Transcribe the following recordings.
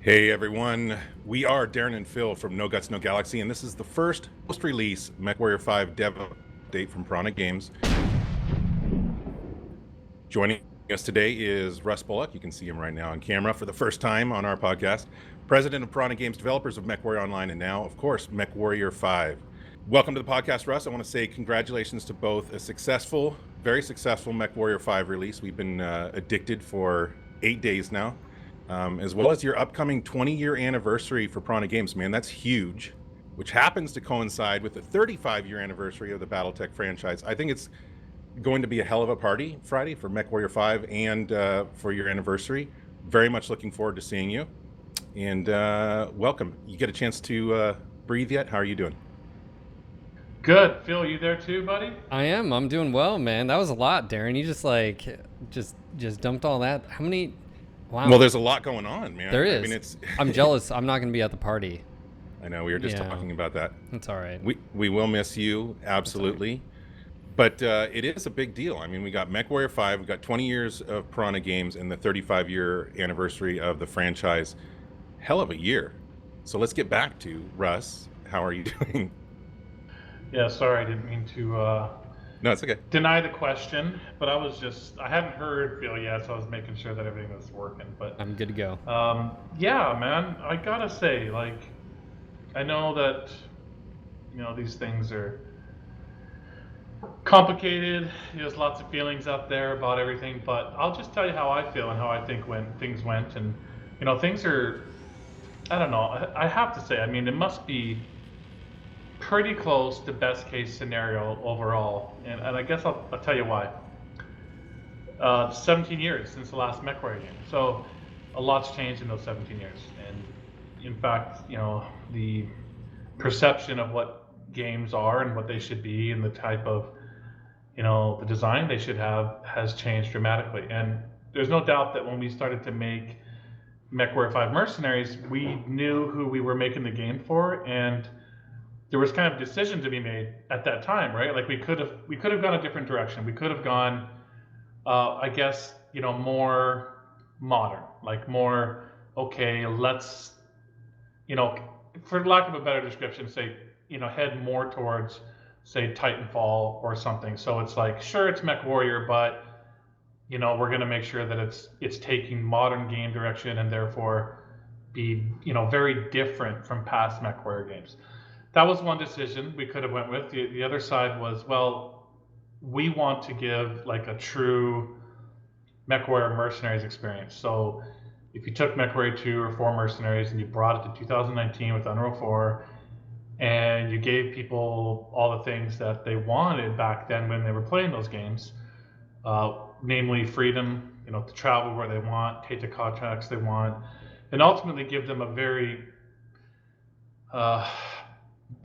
Hey everyone, we are Darren and Phil from NoGutsNoGalaxy, and this is the first post-release Mechwarrior 5 dev update from Piranha Games. Joining us today is Russ Bullock. You can see him right now on camera for the first time on our podcast. President of Piranha Games, developers of Mechwarrior Online, and now, of course, Mechwarrior 5. Welcome to the podcast, Russ. I want to say congratulations to both a successful, very successful Mechwarrior 5 release. We've been addicted for 8 days now. As well as your upcoming 20-year anniversary for Piranha Games, man, that's huge, which happens to coincide with the 35-year anniversary of the BattleTech franchise. I think it's going to be a hell of a party Friday for Mechwarrior 5 and for your anniversary. Very much looking forward to seeing you, and welcome. You get a chance to breathe yet? How are you doing? Good. Phil, you there too, buddy? I am. I'm doing well, man. That was a lot, Darren. You just dumped all that. How many? Wow. Well, there's a lot going on, man. There is. I mean, it's. I'm jealous. I'm not going to be at the party. I know. We were just talking about that. That's all right. We will miss you, absolutely. But it is a big deal. I mean, we got Mechwarrior 5, we got 20 years of Piranha Games, and the 35-year anniversary of the franchise. Hell of a year. So let's get back to Russ. How are you doing? Yeah, sorry, I didn't mean to No, it's okay. deny the question, but I hadn't heard Phil yet, so I was making sure that everything was working. But I'm good to go. yeah, man, I gotta say, like, I know that, these things are complicated. There's lots of feelings out there about everything, but I'll just tell you how I feel and how I think when things went. And, things are, I don't know, I have to say, I mean, it must be pretty close to best case scenario overall, and I guess I'll tell you why. 17 years since the last Mechwarrior game, so a lot's changed in those 17 years. And in fact, the perception of what games are and what they should be and the type of, the design they should have has changed dramatically. And there's no doubt that when we started to make Mechwarrior 5 Mercenaries, we knew who we were making the game for, and there was kind of a decision to be made at that time, right? Like we could have gone a different direction. We could have gone, I guess, more modern, like more, okay, let's, for lack of a better description, say, head more towards, say, Titanfall or something. So it's like, sure, it's Mechwarrior, but we're going to make sure that it's taking modern game direction and therefore be, very different from past Mechwarrior games. That was one decision we could have went with. The other side was, well, we want to give like a true Mechwarrior Mercenaries experience. So if you took Mechwarrior 2 or 4 Mercenaries and you brought it to 2019 with Unreal 4, and you gave people all the things that they wanted back then when they were playing those games, namely freedom, to travel where they want, take the contracts they want, and ultimately give them a very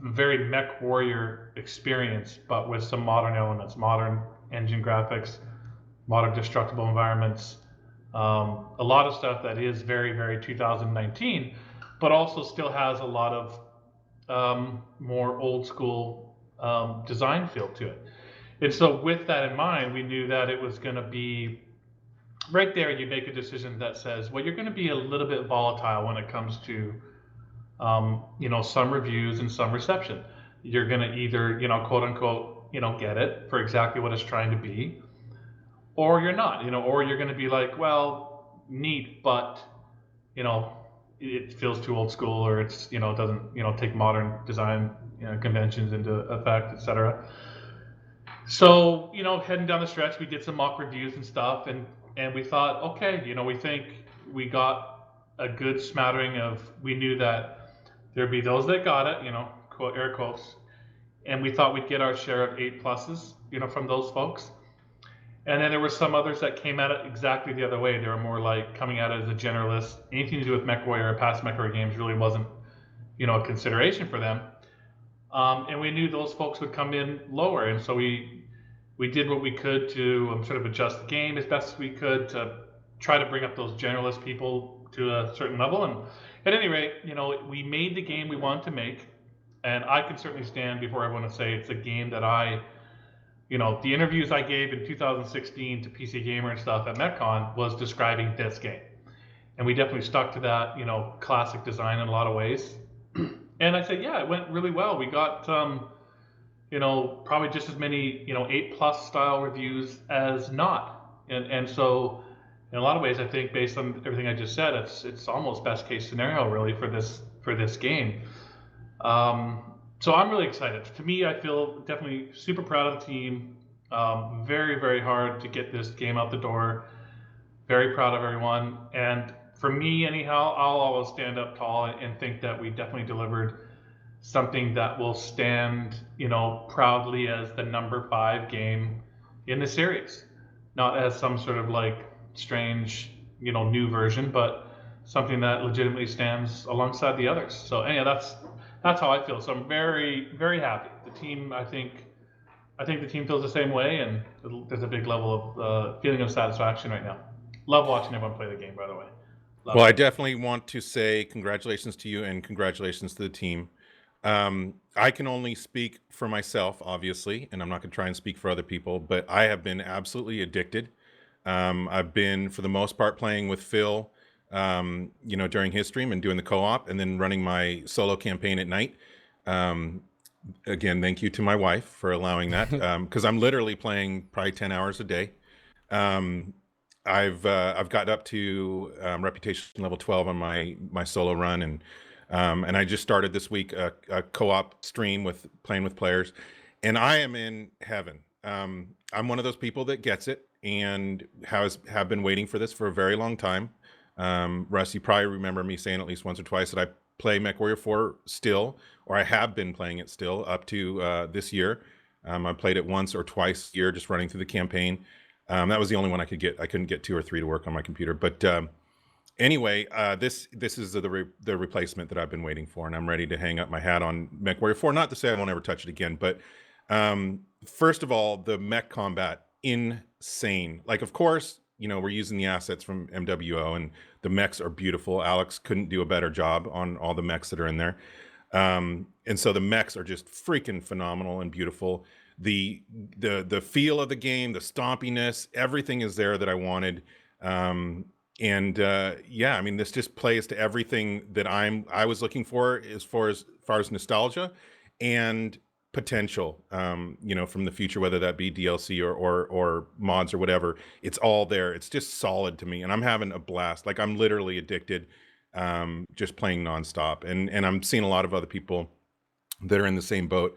Mechwarrior experience, but with some modern elements, modern engine graphics, modern destructible environments, a lot of stuff that is very, very 2019, but also still has a lot of more old school design feel to it. And so with that in mind, we knew that it was going to be right there. You make a decision that says, well, you're going to be a little bit volatile when it comes to some reviews and some reception. You're going to either, quote unquote, get it for exactly what it's trying to be, or you're not, or you're going to be like, well, neat, but, it feels too old school, or it's, doesn't, take modern design, conventions into effect, etc. So, heading down the stretch, we did some mock reviews and stuff, and we thought, okay, we think we got a good smattering of, we knew that there'd be those that got it, quote, air quotes, and we thought we'd get our share of 8+s, from those folks. And then there were some others that came at it exactly the other way. They were more like coming at it as a generalist. Anything to do with Mechwarrior or past Mechwarrior games really wasn't, a consideration for them. And we knew those folks would come in lower, and so we did what we could to sort of adjust the game as best as we could to try to bring up those generalist people to a certain level. And at any rate, we made the game we wanted to make, and I can certainly stand before everyone and say it's a game that the interviews I gave in 2016 to PC Gamer and stuff at MechCon was describing this game. and we definitely stuck to that, classic design in a lot of ways. And I said, yeah, it went really well. We got, probably just as many, 8+ style reviews as not. And so in a lot of ways, I think based on everything I just said, it's almost best case scenario really for this game. So I'm really excited. To me, I feel definitely super proud of the team. Very, very hard to get this game out the door. Very proud of everyone. And for me, anyhow, I'll always stand up tall and think that we definitely delivered something that will stand, proudly as the number 5 game in the series. Not as some sort of like strange, new version, but something that legitimately stands alongside the others. So anyhow, that's how I feel. So I'm very, very happy. The team, I think the team feels the same way, and there's a big level of feeling of satisfaction right now. Love watching everyone play the game, by the way. Love Well, it. I definitely want to say congratulations to you and congratulations to the team. I can only speak for myself, obviously, and I'm not going to try and speak for other people, but I have been absolutely addicted. I've been, for the most part, playing with Phil, during his stream and doing the co-op and then running my solo campaign at night. Again, thank you to my wife for allowing that, because I'm literally playing probably 10 hours a day. Um, I've got up to reputation level 12 on my solo run, and I just started this week a co-op stream with playing with players, and I am in heaven. I'm one of those people that gets it and have been waiting for this for a very long time. Russ, you probably remember me saying at least once or twice that I play Mechwarrior 4 still, or I have been playing it still up to this year. I played it once or twice a year, just running through the campaign. That was the only one I could get. I couldn't get 2 or 3 to work on my computer. But anyway, this is the replacement that I've been waiting for, and I'm ready to hang up my hat on Mechwarrior 4. Not to say I won't ever touch it again, but first of all, the Mech Combat, insane. Like, of course, we're using the assets from MWO, and the mechs are beautiful. Alex couldn't do a better job on all the mechs that are in there. And so the mechs are just freaking phenomenal and beautiful. The feel of the game, the stompiness, everything is there that I wanted. Yeah, I mean, this just plays to everything that I was looking for as far as nostalgia and potential, from the future, whether that be DLC or mods or whatever. It's all there. It's just solid to me, and I'm having a blast. Like, I'm literally addicted, just playing nonstop. And I'm seeing a lot of other people that are in the same boat.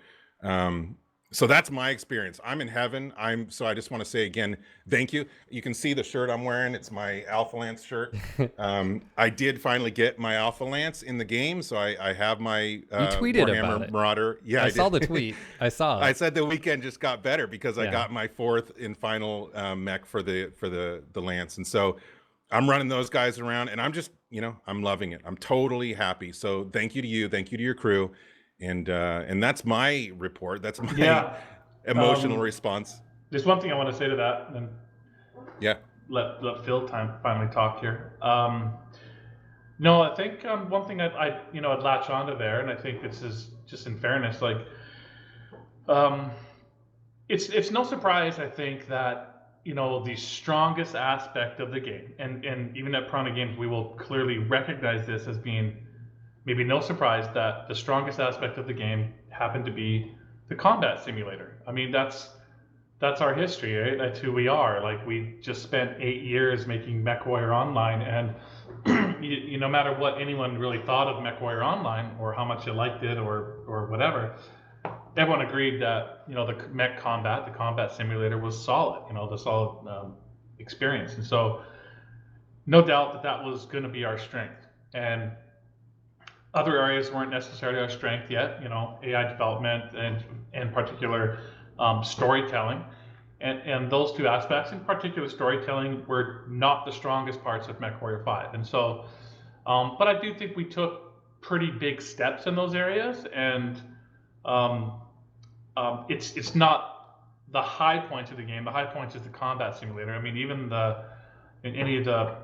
So that's my experience. I'm in heaven. So I just want to say again, thank you. You can see the shirt I'm wearing. It's my Alpha Lance shirt. I did finally get my Alpha Lance in the game, so I have my You tweeted Warhammer about it. Marauder. Yeah, I saw did. the tweet. I saw it. I said the weekend just got better because I Yeah. got my 4th and final mech for the Lance, and so I'm running those guys around, and I'm just, I'm loving it. I'm totally happy. So thank you to you. Thank you to your crew. And that's my report. That's my Yeah. emotional response. There's one thing I want to say to that, and then Yeah. let Phil finally talk here. No, I think one thing I'd latch onto there, and I think this is just in fairness, like, it's no surprise, I think, that the strongest aspect of the game, and even at Piranha Games, we will clearly recognize this as being maybe no surprise that the strongest aspect of the game happened to be the combat simulator. I mean, that's our history, right? That's who we are. Like, we just spent 8 years making Mechwarrior Online, and no matter what anyone really thought of Mechwarrior Online or how much you liked it or whatever, everyone agreed that the Mech Combat, the combat simulator, was solid. The solid experience, and so no doubt that was going to be our strength. And other areas weren't necessarily our strength yet. AI development and in particular storytelling. And those 2 aspects, in particular storytelling, were not the strongest parts of Mechwarrior 5. And so, but I do think we took pretty big steps in those areas. And it's not the high points of the game. The high points is the combat simulator. I mean, even in any of the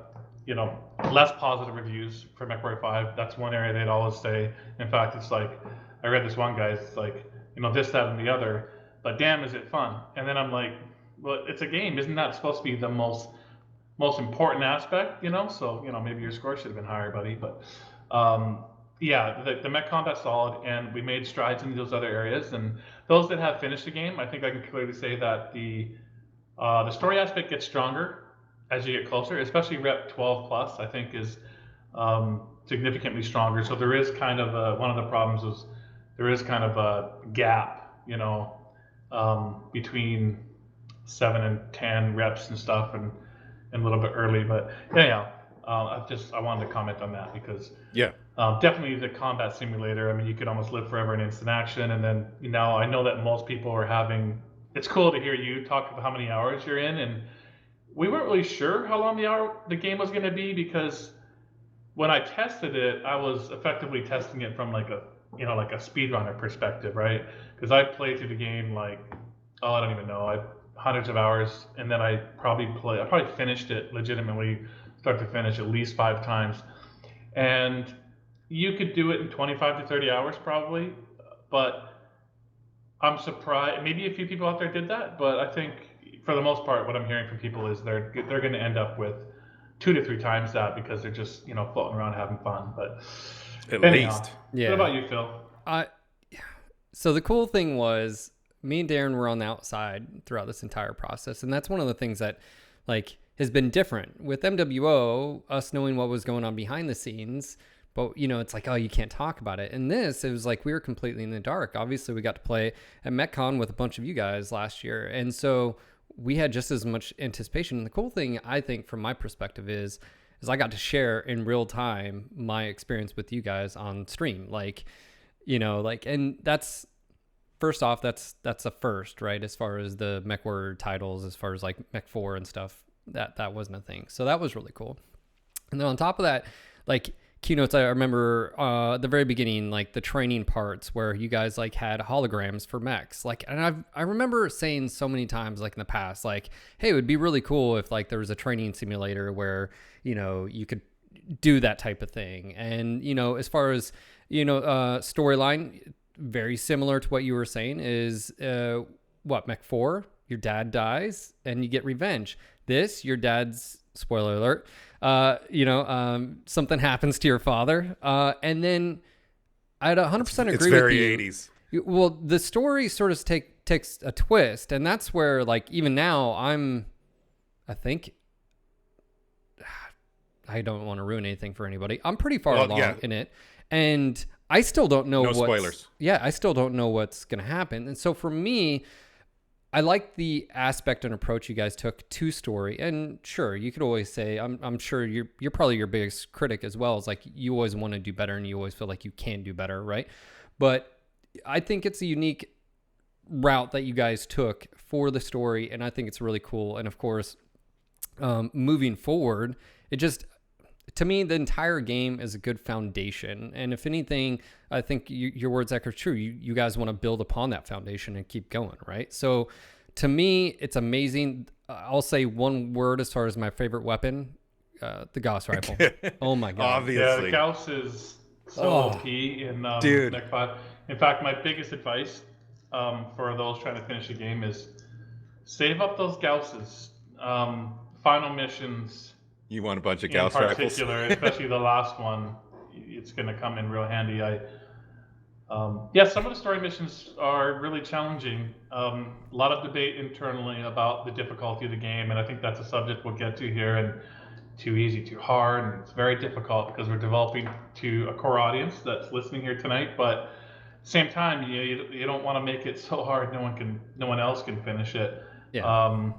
less positive reviews for Mechwarrior 5, that's one area they'd always say. In fact, it's like, I read this one guy's, it's like, this, that, and the other, but damn, is it fun. And then I'm like, well, it's a game. Isn't that supposed to be the most most important aspect, So maybe your score should have been higher, buddy. But yeah, the Mech Combat's solid, and we made strides in those other areas. And those that have finished the game, I think I can clearly say that the story aspect gets stronger as you get closer, especially Rep 12 plus. I think is significantly stronger. So there is kind of one of the problems is there is kind of a gap, between 7 and 10 reps and stuff, and a little bit early. But yeah, I wanted to comment on that because definitely the combat simulator. I mean, you could almost live forever in instant action, and then I know that most people are having. It's cool to hear you talk about how many hours you're in, and we weren't really sure how long the game was going to be because when I tested it, I was effectively testing it from like a speedrunner perspective, right? Because I played through the game I don't even know, hundreds of hours, and then I probably finished it legitimately, start to finish, at least 5 times, and you could do it in 25 to 30 hours probably, but I'm surprised. Maybe a few people out there did that, but I think for the most part, what I'm hearing from people is they're going to end up with 2 to 3 times that because they're just floating around having fun. But at least, yeah. What about you, Phil? So the cool thing was me and Darren were on the outside throughout this entire process, and that's one of the things that has been different with MWO. Us knowing what was going on behind the scenes. But, it's like, oh, you can't talk about it. And it was like we were completely in the dark. Obviously, we got to play at MechCon with a bunch of you guys last year. And so we had just as much anticipation. And the cool thing, I think, from my perspective is I got to share in real time my experience with you guys on stream. And that's, first off, that's a first, right? As far as the Mechwarrior titles, as far as Mech 4 and stuff, that wasn't a thing. So that was really cool. And then on top of that, keynotes, I remember the very beginning, the training parts where you guys had holograms for mechs, and I remember saying so many times in the past, hey, it would be really cool if there was a training simulator where you could do that type of thing. And as far as storyline, very similar to what you were saying is Mech 4, your dad dies and you get revenge. This, your dad's, spoiler alert, something happens to your father, and then I'd 100% agree with you. It's very 80s. Well, the story sort of takes a twist, and that's where even now I think I don't want to ruin anything for anybody. I'm pretty far along in it, and I still don't know spoilers. Yeah, I still don't know what's going to happen. And so for me, I like the aspect and approach you guys took to story. And sure, you could always say, I'm sure you're probably your biggest critic as well. It's you always want to do better and you always feel like you can do better, right? But I think it's a unique route that you guys took for the story, and I think it's really cool. And of course, moving forward, to me, the entire game is a good foundation. And if anything, I think your words echo true. You guys want to build upon that foundation and keep going, right? So to me, it's amazing. I'll say one word as far as my favorite weapon, the Gauss rifle. Oh my God. Obviously. Yeah, the Gauss is so OP in Mech 5. In fact, my biggest advice for those trying to finish the game is save up those Gausses. Final missions. You want a bunch of Gauss rifles? In particular, especially the last one, it's going to come in real handy. Some of the story missions are really challenging. A lot of debate internally about the difficulty of the game, and I think that's a subject we'll get to here. And too easy, too hard, and it's very difficult because we're developing to a core audience that's listening here tonight. But at the same time, you don't want to make it so hard no one else can finish it. Yeah.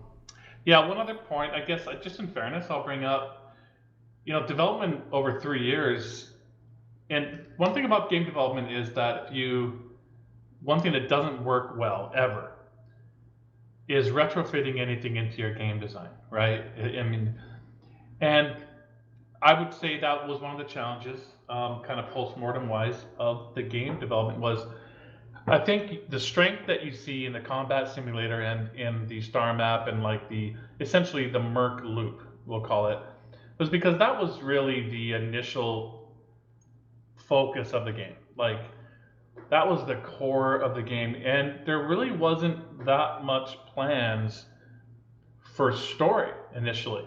One other point, I guess, just in fairness, I'll bring up, development over 3 years. And one thing about game development is that one thing that doesn't work well ever is retrofitting anything into your game design, right? And I would say that was one of the challenges, kind of post-mortem wise, of the game development was, I think the strength that you see in the combat simulator and in the Starmap and essentially the Merc loop, we'll call it, was because that was really the initial focus of the game. That was the core of the game, and there really wasn't that much plans for story initially.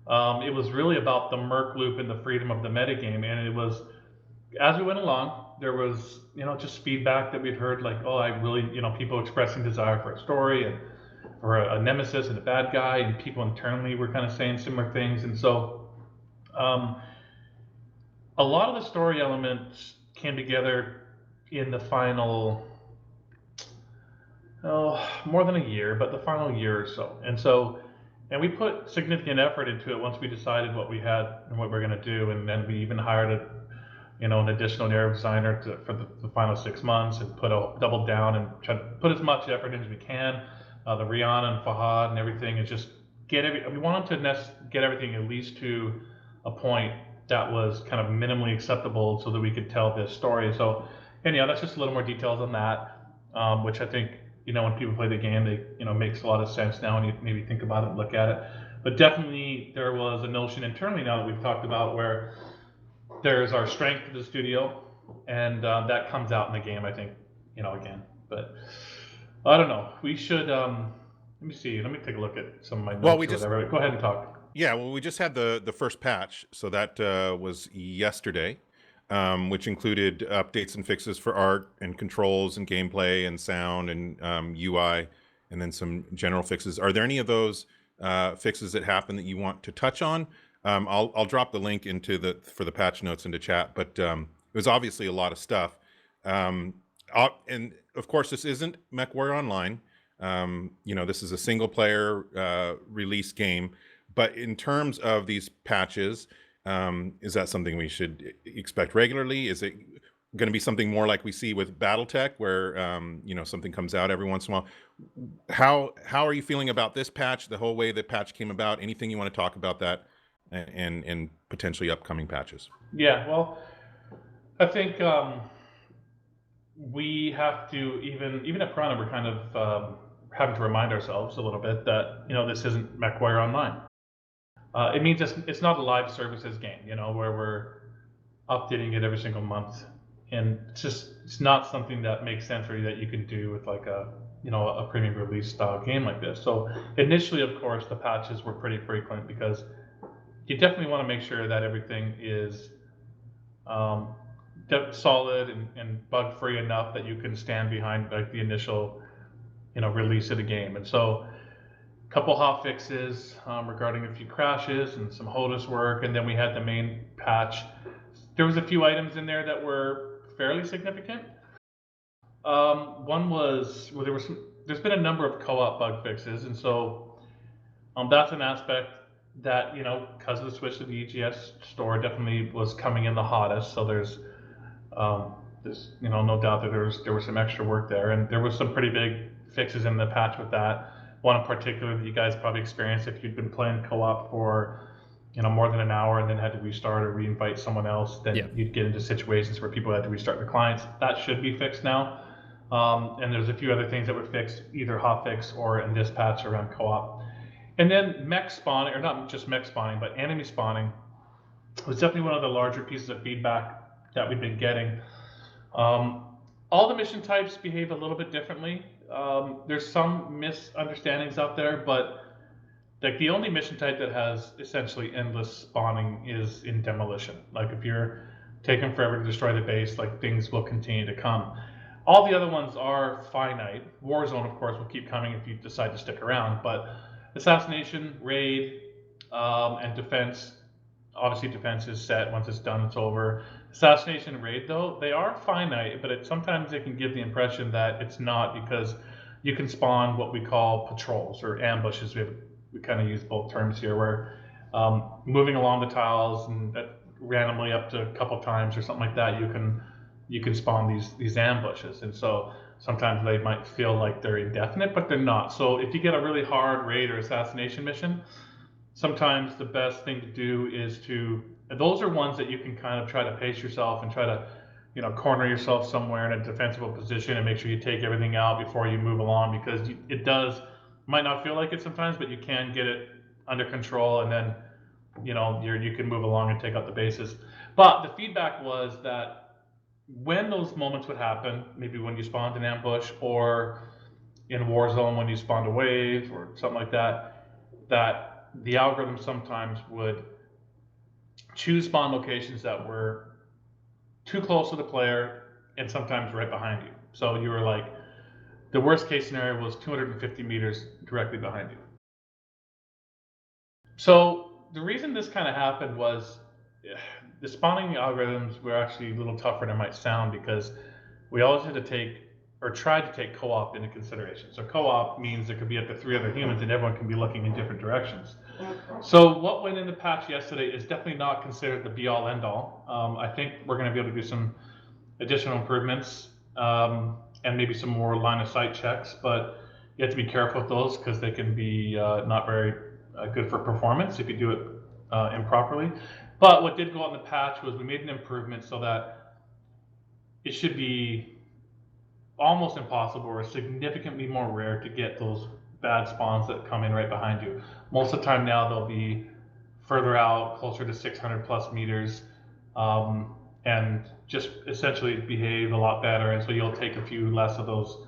It was really about the merc loop and the freedom of the metagame, and it was, as we went along, there was, just feedback that we'd heard, like, oh, I really, people expressing desire for a story and for a nemesis and a bad guy, and people internally were kind of saying similar things. And so um, a lot of the story elements came together in the final, more than a year, but the final year or so. And we put significant effort into it once we decided what we had and what we we're going to do. And then we even hired an additional narrative designer for the final 6 months, and double down and try to put as much effort in as we can. The Rihanna and Fahad and everything is just we wanted to get everything at least to a point that was kind of minimally acceptable so that we could tell this story. So, and that's just a little more details on that, which I think, when people play the game, they, makes a lot of sense now when you maybe think about it and look at it. But definitely there was a notion internally now that we've talked about where there's our strength of the studio, and that comes out in the game, I think, again. But I don't know. We should, let me see. Let me take a look at some of my notes Well, or whatever. Go ahead and talk. Yeah, well, we just had the first patch, so that was yesterday, which included updates and fixes for art and controls and gameplay and sound and UI, and then some general fixes. Are there any of those fixes that happen that you want to touch on? I'll drop the link for the patch notes into chat, but it was obviously a lot of stuff. And of course, this isn't Mechwarrior Online. This is a single player release game. But in terms of these patches, is that something we should expect regularly? Is it going to be something more like we see with BattleTech, where something comes out every once in a while? How are you feeling about this patch, the whole way the patch came about? Anything you want to talk about that, and potentially upcoming patches? Yeah, well, I think we have to, even at Piranha, we're kind of having to remind ourselves a little bit that this isn't Mechwarrior Online. It means it's not a live services game, where we're updating it every single month, and it's not something that makes sense or that you can do with like a premium release style game like this. So initially, of course, the patches were pretty frequent because you definitely want to make sure that everything is solid and bug free enough that you can stand behind like the initial release of the game. And so couple hot fixes regarding a few crashes and some HOTAS work, and then we had the main patch. There was a few items in there that were fairly significant. One was, well, there's been a number of co-op bug fixes, and so that's an aspect that, because of the switch to the EGS store, definitely was coming in the hottest. So there's no doubt that there was some extra work there, and there was some pretty big fixes in the patch with that. One in particular that you guys probably experienced if you'd been playing co-op for more than an hour and then had to restart or re-invite someone else, then you'd get into situations where people had to restart their clients. That should be fixed now. And there's a few other things that were fixed, either hotfix or in this patch around co-op. And then mech spawning, or not just mech spawning, but enemy spawning was definitely one of the larger pieces of feedback that we've been getting. All the mission types behave a little bit differently. There's some misunderstandings out there, but like the only mission type that has essentially endless spawning is in demolition. Like if you're taking forever to destroy the base, like things will continue to come. All the other ones are finite. Warzone, of course, will keep coming if you decide to stick around, but assassination, raid, and defense, obviously defense is set. Once it's done, it's over. Assassination and raid, though, they are finite, but sometimes they can give the impression that it's not, because you can spawn what we call patrols or ambushes. We kind of use both terms here, where moving along the tiles and randomly up to a couple times or something like that, you can spawn these ambushes. And so sometimes they might feel like they're indefinite, but they're not. So if you get a really hard raid or assassination mission, sometimes the best thing to do is those are ones that you can kind of try to pace yourself and try to corner yourself somewhere in a defensible position and make sure you take everything out before you move along, because might not feel like it sometimes, but you can get it under control, and then you can move along and take out the bases. But the feedback was that when those moments would happen, maybe when you spawned an ambush, or in Warzone when you spawned a wave or something like that, that the algorithm sometimes would choose spawn locations that were too close to the player and sometimes right behind you. So you were like, the worst case scenario was 250 meters directly behind you. So the reason this kind of happened was the spawning algorithms were actually a little tougher than it might sound, because we always had to take, or tried to take, co-op into consideration. So co-op means there could be up to 3 other humans and everyone can be looking in different directions. So what went in the patch yesterday is definitely not considered the be-all end-all. I think we're going to be able to do some additional improvements, and maybe some more line of sight checks, but you have to be careful with those because they can be not very good for performance if you do it improperly. But what did go out in the patch was we made an improvement so that it should be almost impossible or significantly more rare to get those bad spawns that come in right behind you. Most of the time now they'll be further out, closer to 600 plus meters, and just essentially behave a lot better. And so you'll take a few less of those,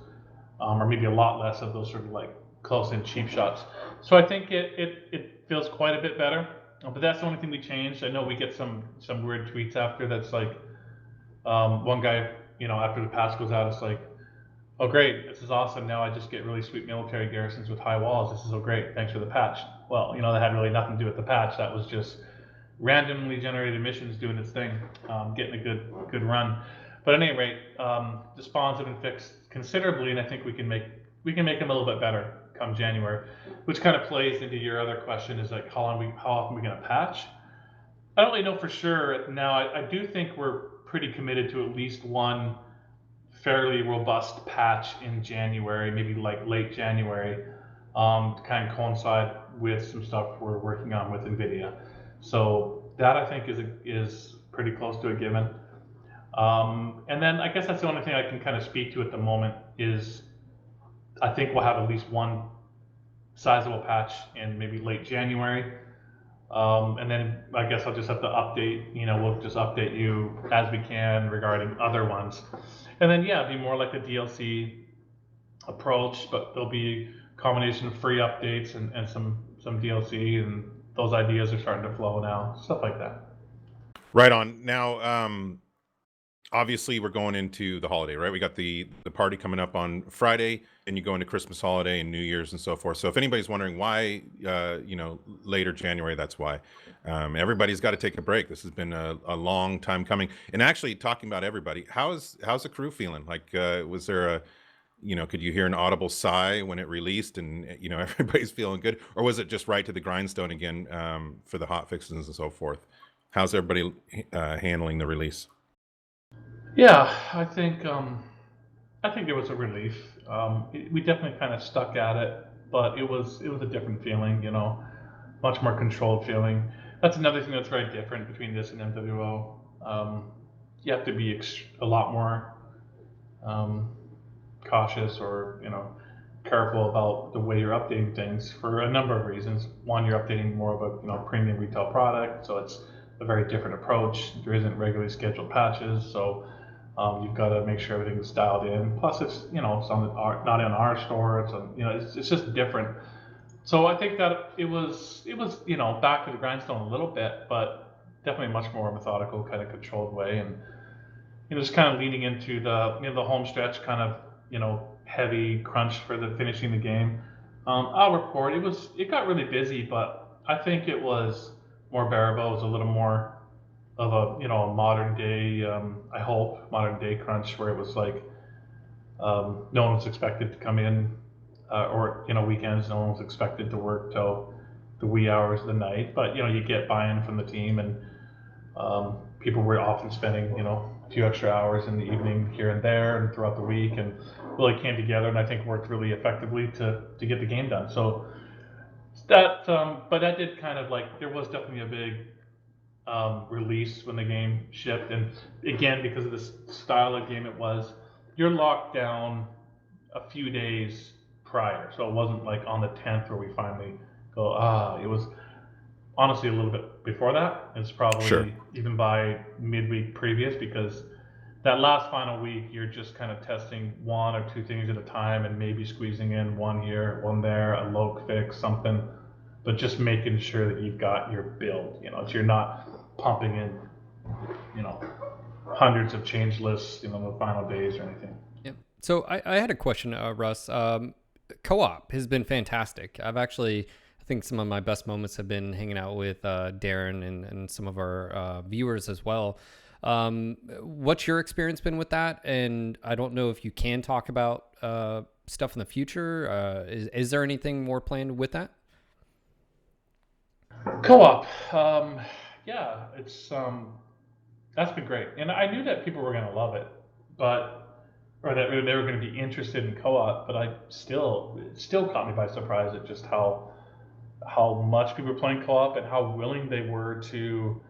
or maybe a lot less of those sort of like close in cheap shots. So I think it feels quite a bit better. But that's the only thing we changed. I know we get some weird tweets after that's like, one guy, after the patch goes out, it's like, oh great, this is awesome. Now I just get really sweet military garrisons with high walls. This is so great. Thanks for the patch. Well, that had really nothing to do with the patch. That was just randomly generated missions doing its thing, getting a good run. But at any rate, the spawns have been fixed considerably, and I think we can make them a little bit better come January, which kind of plays into your other question, is like how often we going to patch. I don't really know for sure now. I do think we're pretty committed to at least one fairly robust patch in January, maybe like late January, to kind of coincide with some stuff we're working on with NVIDIA. So that I think is pretty close to a given. And then I guess that's the only thing I can kind of speak to at the moment is I think we'll have at least one sizable patch in maybe late January. And then I guess I'll just have to update, we'll just update you as we can regarding other ones. And then, yeah, be more like a DLC approach, but there'll be a combination of free updates and some DLC, and those ideas are starting to flow now, stuff like that. Right on. Now, obviously we're going into the holiday, right? We got the party coming up on Friday, and you go into Christmas holiday and New Year's and so forth. So if anybody's wondering why, later January, that's why. Everybody's got to take a break. This has been a long time coming. And actually, talking about everybody, how's the crew feeling? Like, was there could you hear an audible sigh when it released and, everybody's feeling good? Or was it just right to the grindstone again, for the hot fixes and so forth? How's everybody handling the release? Yeah, I think there was a relief. We definitely kind of stuck at it, but it was a different feeling, much more controlled feeling. That's another thing that's very different between this and MWO. You have to be a lot more cautious, or careful about the way you're updating things for a number of reasons. One, you're updating more of a premium retail product, so it's a very different approach. There isn't regularly scheduled patches, so you've got to make sure everything's dialed in. Plus, it's it's not in our store. It's it's just different. So I think that it was back to the grindstone a little bit, but definitely a much more methodical, kind of controlled way, and just kind of leading into the the home stretch, kind of heavy crunch for the finishing the game. I'll report it got really busy, but I think it was more bearable. It was a little more of a modern day, I hope modern day crunch, where it was like no one was expected to come in, or weekends no one was expected to work till the wee hours of the night, but you get buy-in from the team, and people were often spending a few extra hours in the evening here and there and throughout the week, and really came together, and I think worked really effectively to get the game done. So that but that did kind of like, there was definitely a big release when the game shipped, and again, because of the style of game it was, you're locked down a few days prior, so it wasn't like on the 10th where we finally go. It was honestly a little bit before that. It's probably Sure. even by midweek previous, because that last final week you're just kind of testing one or two things at a time and maybe squeezing in one here, one there, a loc fix, something. but just making sure that you've got your build, so you're not pumping in, hundreds of change lists, in the final days or anything. Yep. So I had a question, Russ. Co-op has been fantastic. I think some of my best moments have been hanging out with Darren and some of our viewers as well. What's your experience been with that? And I don't know if you can talk about stuff in the future. Is there anything more planned with that? Co-op, yeah, it's that's been great, and I knew that people were going to love it, or that they were going to be interested in co-op. But it still caught me by surprise at just how much people were playing co-op and how willing they were to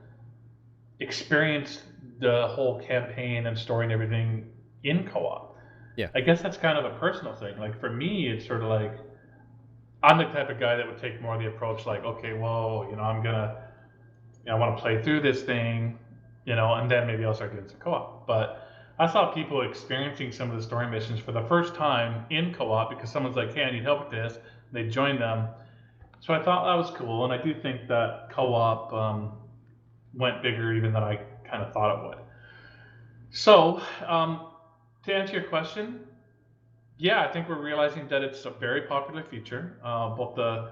experience the whole campaign and story and everything in co-op. Yeah, I guess that's kind of a personal thing. Like for me, it's sort of like I'm the type of guy that would take more of the approach like, okay, well, I want to play through this thing, and then maybe I'll start doing some co-op. But I saw people experiencing some of the story missions for the first time in co-op because someone's like, hey, I need help with this. They joined them. So I thought that was cool. And I do think that co-op went bigger even than I kind of thought it would. So to answer your question, yeah, I think we're realizing that it's a very popular feature. Both the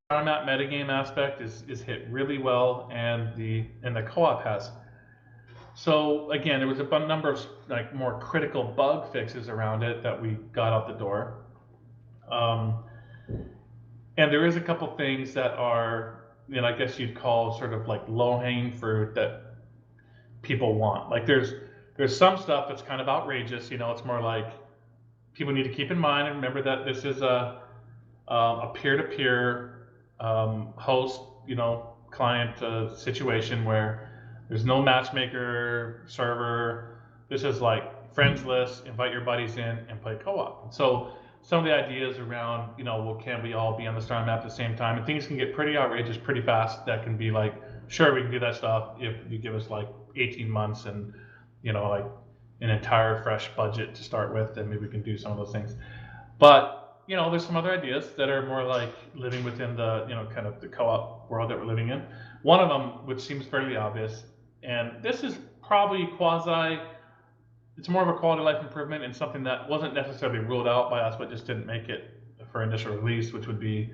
Starmap metagame aspect is hit really well, and the co-op has. So again, there was a number of like more critical bug fixes around it that we got out the door, and there is a couple things that are, I guess you'd call sort of like low-hanging fruit that people want. Like there's some stuff that's kind of outrageous. It's more like people need to keep in mind and remember that this is a peer-to-peer host, client situation where there's no matchmaker server. This is like friends list, invite your buddies in and play co-op. So some of the ideas around, well, can we all be on the Starmap at the same time? And things can get pretty outrageous pretty fast. That can be like, sure, we can do that stuff if you give us like 18 months and, like an entire fresh budget to start with, then maybe we can do some of those things. But there's some other ideas that are more like living within the, kind of the co-op world that we're living in. One of them, which seems fairly obvious, and this is probably it's more of a quality of life improvement and something that wasn't necessarily ruled out by us, but just didn't make it for initial release, which would be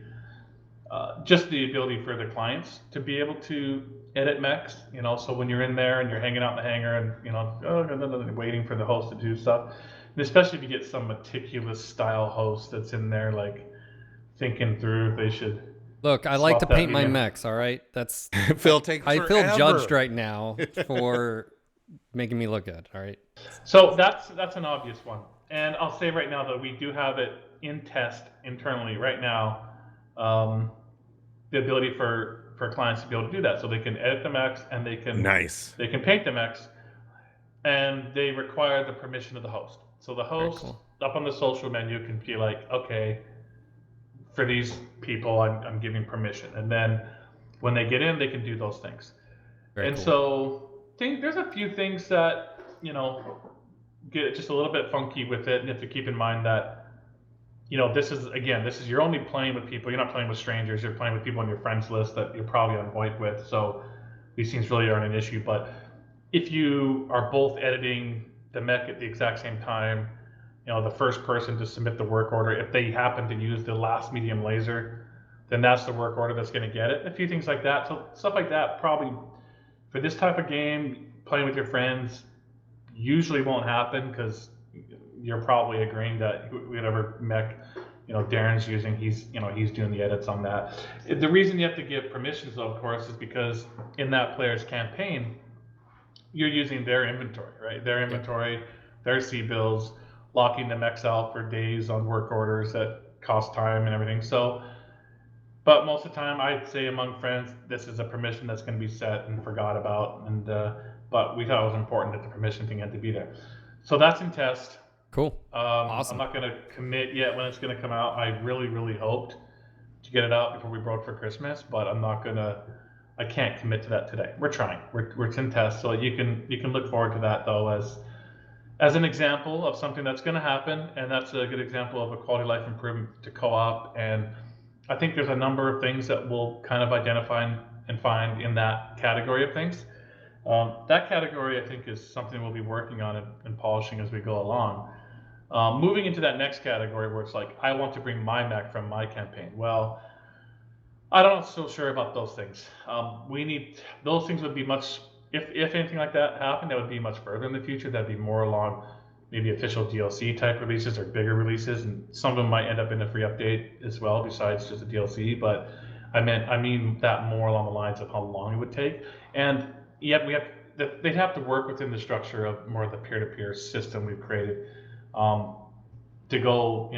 just the ability for the clients to be able to edit mechs, so when you're in there and you're hanging out in the hangar and, waiting for the host to do stuff. And especially if you get some meticulous style host that's in there, like thinking through if they should. Look, I like to paint my mechs. All right, that's Phil takes. I feel judged right now for making me look good. All right. So that's an obvious one, and I'll say right now that we do have it in test internally right now. The ability for clients to be able to do that, so they can edit the mechs and they can paint the mechs, and they require the permission of the host. So the host up on the social menu can be like, okay, for these people, I'm giving permission, and then when they get in, they can do those things. So there's a few things that get just a little bit funky with it, and you have to keep in mind that this is you're only playing with people. You're not playing with strangers. You're playing with people on your friends list that you're probably on VoIP with. So these things really aren't an issue. But if you are both editing the mech at the exact same time, the first person to submit the work order, if they happen to use the last medium laser, then that's the work order that's going to get it. A few things like that. So stuff like that probably for this type of game, playing with your friends usually won't happen because you're probably agreeing that whatever mech Darren's using, he's doing the edits on that. The reason you have to give permissions, though, of course, is because in that player's campaign, you're using their inventory, right? Their inventory, their C-bills, locking the mechs out for days on work orders that cost time and everything. So, but most of the time, I'd say among friends, this is a permission that's going to be set and forgot about. And but we thought it was important that the permission thing had to be there. So that's in test. Cool. Awesome. I'm not going to commit yet when it's going to come out. I really, really hoped to get it out before we broke for Christmas, but I can't commit to that today. We're trying. We're in test, so you can look forward to that though as an example of something that's going to happen, and that's a good example of a quality of life improvement to co-op. And I think there's a number of things that we'll kind of identify and find in that category of things. That category, I think, is something we'll be working on and polishing as we go along. Moving into that next category where it's like, I want to bring my mech from my campaign. Well, I'm not so sure about those things. We need those things would be much, if anything like that happened, that would be much further in the future. That'd be more along maybe official DLC type releases or bigger releases, and some of them might end up in a free update as well, besides just a DLC. But I mean that more along the lines of how long it would take, and yet they'd have to work within the structure of more of the peer-to-peer system we've created. To go,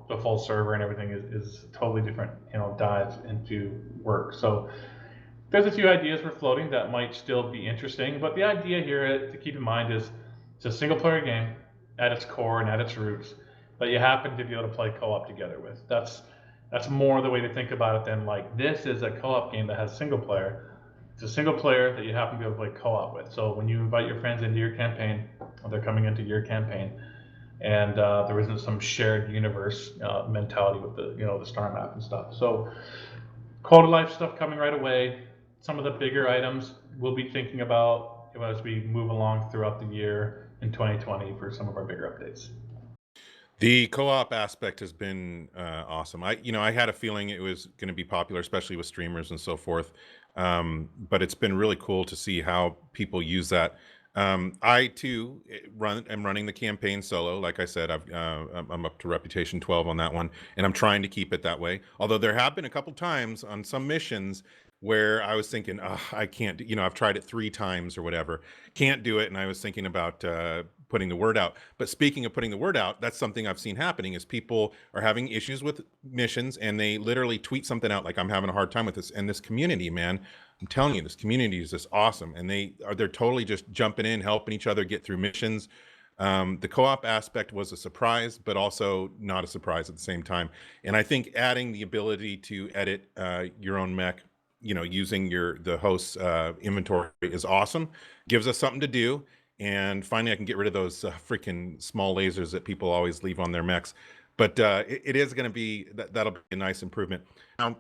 the full server and everything is totally different, dive into work. So there's a few ideas we're floating that might still be interesting, but the idea here to keep in mind is it's a single player game at its core and at its roots that you happen to be able to play co-op together with. That's more the way to think about it than like this is a co-op game that has single player. It's a single player that you happen to be able to play co-op with. So when you invite your friends into your campaign, or they're coming into your campaign, and there isn't some shared universe mentality with the the Starmap and stuff. So quality of life stuff coming right away. Some of the bigger items we'll be thinking about as we move along throughout the year in 2020 for some of our bigger updates. The co-op aspect has been awesome. I had a feeling it was going to be popular, especially with streamers and so forth. But it's been really cool to see how people use that. I too am running the campaign solo. Like I said, I'm up to reputation 12 on that one, and I'm trying to keep it that way. Although there have been a couple times on some missions where I was thinking, oh, I can't. I've tried it 3 times or whatever, can't do it, and I was thinking about putting the word out. But speaking of putting the word out, that's something I've seen happening is people are having issues with missions, and they literally tweet something out like, "I'm having a hard time with this." And this community, man, I'm telling you, this community is just awesome, and they're totally just jumping in, helping each other get through missions. The co-op aspect was a surprise, but also not a surprise at the same time. And I think adding the ability to edit your own mech, using the host's inventory is awesome. Gives us something to do, and finally, I can get rid of those freaking small lasers that people always leave on their mechs. But it is going to be that'll be a nice improvement. Now,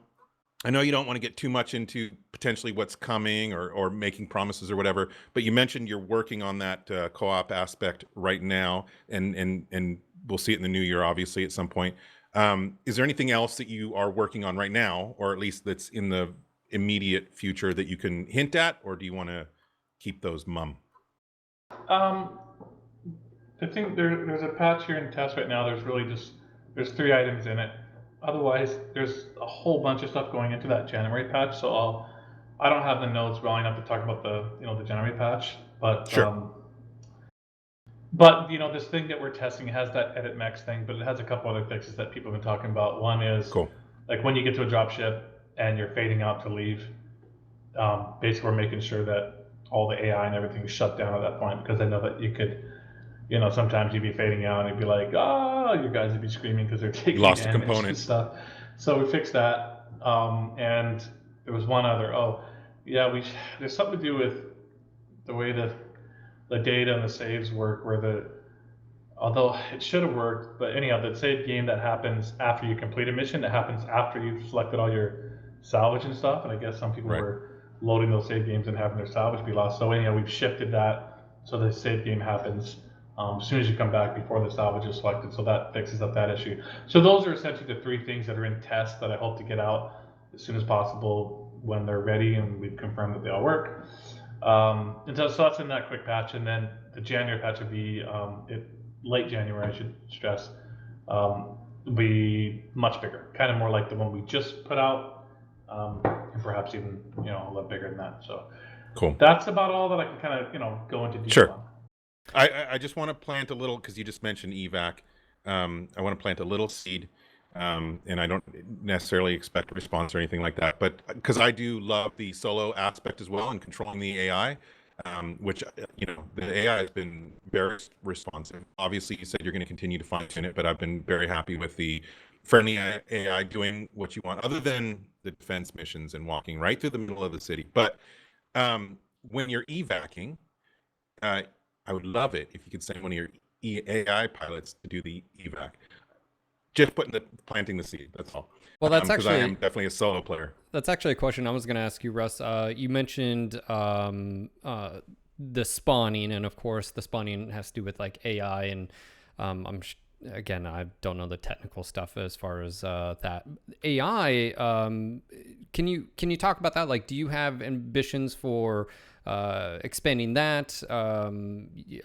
I know you don't want to get too much into potentially what's coming or making promises or whatever, but you mentioned you're working on that co-op aspect right now, and we'll see it in the new year, obviously, at some point. Is there anything else that you are working on right now, or at least that's in the immediate future that you can hint at, or do you want to keep those mum? I think there's a patch here in test right now. There's 3 items in it. Otherwise, there's a whole bunch of stuff going into that January patch. So I don't have the notes well enough to talk about the January patch, but Sure. this thing that we're testing has that edit max thing, but it has a couple other fixes that people have been talking about. One is Cool. like when you get to a drop ship and you're fading out to leave. Basically, we're making sure that all the AI and everything is shut down at that point, because I know that you could, sometimes you'd be fading out and it'd be like, you guys would be screaming because they're You taking lost a damage and component. stuff. So we fixed that. And there was one other. Oh, yeah, there's something to do with the way the data and the saves work, although it should have worked, but anyhow, the save game that happens after you complete a mission, that happens after you've selected all your salvage and stuff, and I guess some people Right. were loading those save games and having their salvage be lost. So anyhow, we've shifted that so the save game happens as soon as you come back before the salvage is selected, so that fixes up that issue. So those are essentially the 3 things that are in test that I hope to get out as soon as possible when they're ready and we've confirmed that they all work. And so that's in that quick patch, and then the January patch would be late January, I should stress, will be much bigger, kind of more like the one we just put out, and perhaps even a little bigger than that. So Cool. that's about all that I can kind of go into detail Sure. on. I just want to plant a little, because you just mentioned evac. I want to plant a little seed, and I don't necessarily expect a response or anything like that. But because I do love the solo aspect as well and controlling the AI, which the AI has been very responsive. Obviously, you said you're going to continue to fine tune it, but I've been very happy with the friendly AI doing what you want, other than the defense missions and walking right through the middle of the city. But when you're evacing, I would love it if you could send one of your AI pilots to do the evac. Just planting the seed. That's all. Well, that's Because I am actually definitely a solo player. that's actually a question I was going to ask you, Russ. You mentioned the spawning, and of course, the spawning has to do with like AI, and again, I don't know the technical stuff as far as that AI. Can you talk about that? Like, do you have ambitions for expanding that? I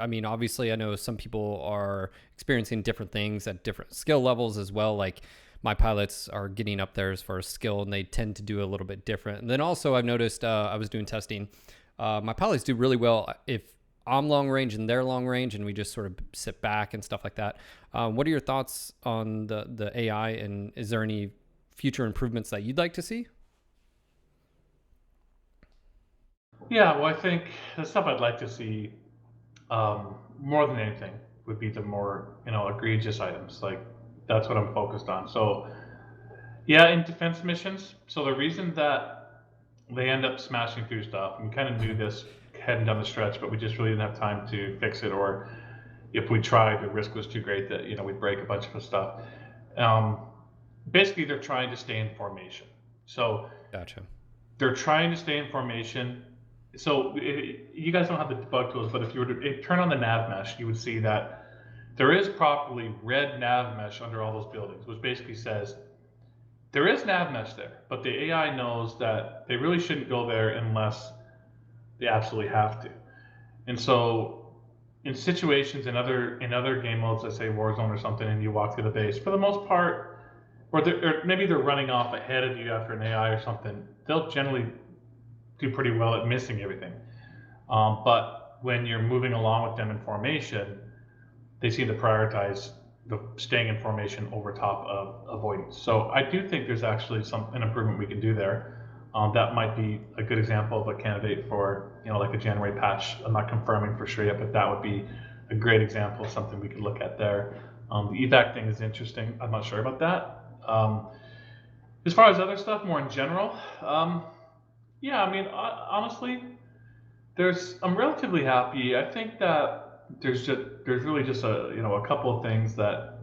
mean, obviously, I know some people are experiencing different things at different skill levels as well. Like, my pilots are getting up there as far as skill, and they tend to do a little bit different. And then also, I've noticed I was doing testing. My pilots do really well if I'm long range and they're long range, and we just sort of sit back and stuff like that. What are your thoughts on the AI, and is there any future improvements that you'd like to see? Yeah, well, I think the stuff I'd like to see more than anything would be the more egregious items. Like that's what I'm focused on. So yeah, in defense missions. So the reason that they end up smashing through stuff, and we kind of knew this heading down the stretch, but we just really didn't have time to fix it, or if we tried, the risk was too great that we'd break a bunch of stuff. Um, Basically, they're trying to stay in formation. So Gotcha. they're trying to stay in formation. So you guys don't have the debug tools, but if you were to turn on the nav mesh, you would see that there is properly red nav mesh under all those buildings, which basically says there is nav mesh there, but the AI knows that they really shouldn't go there unless they absolutely have to. And so in situations in other game modes, let's say Warzone or something, and you walk through the base, for the most part, or maybe they're running off ahead of you after an AI or something, they'll generally do pretty well at missing everything. But when you're moving along with them in formation, they seem to prioritize the staying in formation over top of avoidance. So I do think there's actually an improvement we can do there. That might be a good example of a candidate for like a January patch. I'm not confirming for sure yet, but that would be a great example of something we could look at there. The evac thing is interesting. I'm not sure about that. As far as other stuff, more in general, yeah, I mean, honestly, I'm relatively happy. I think that there's really just a couple of things that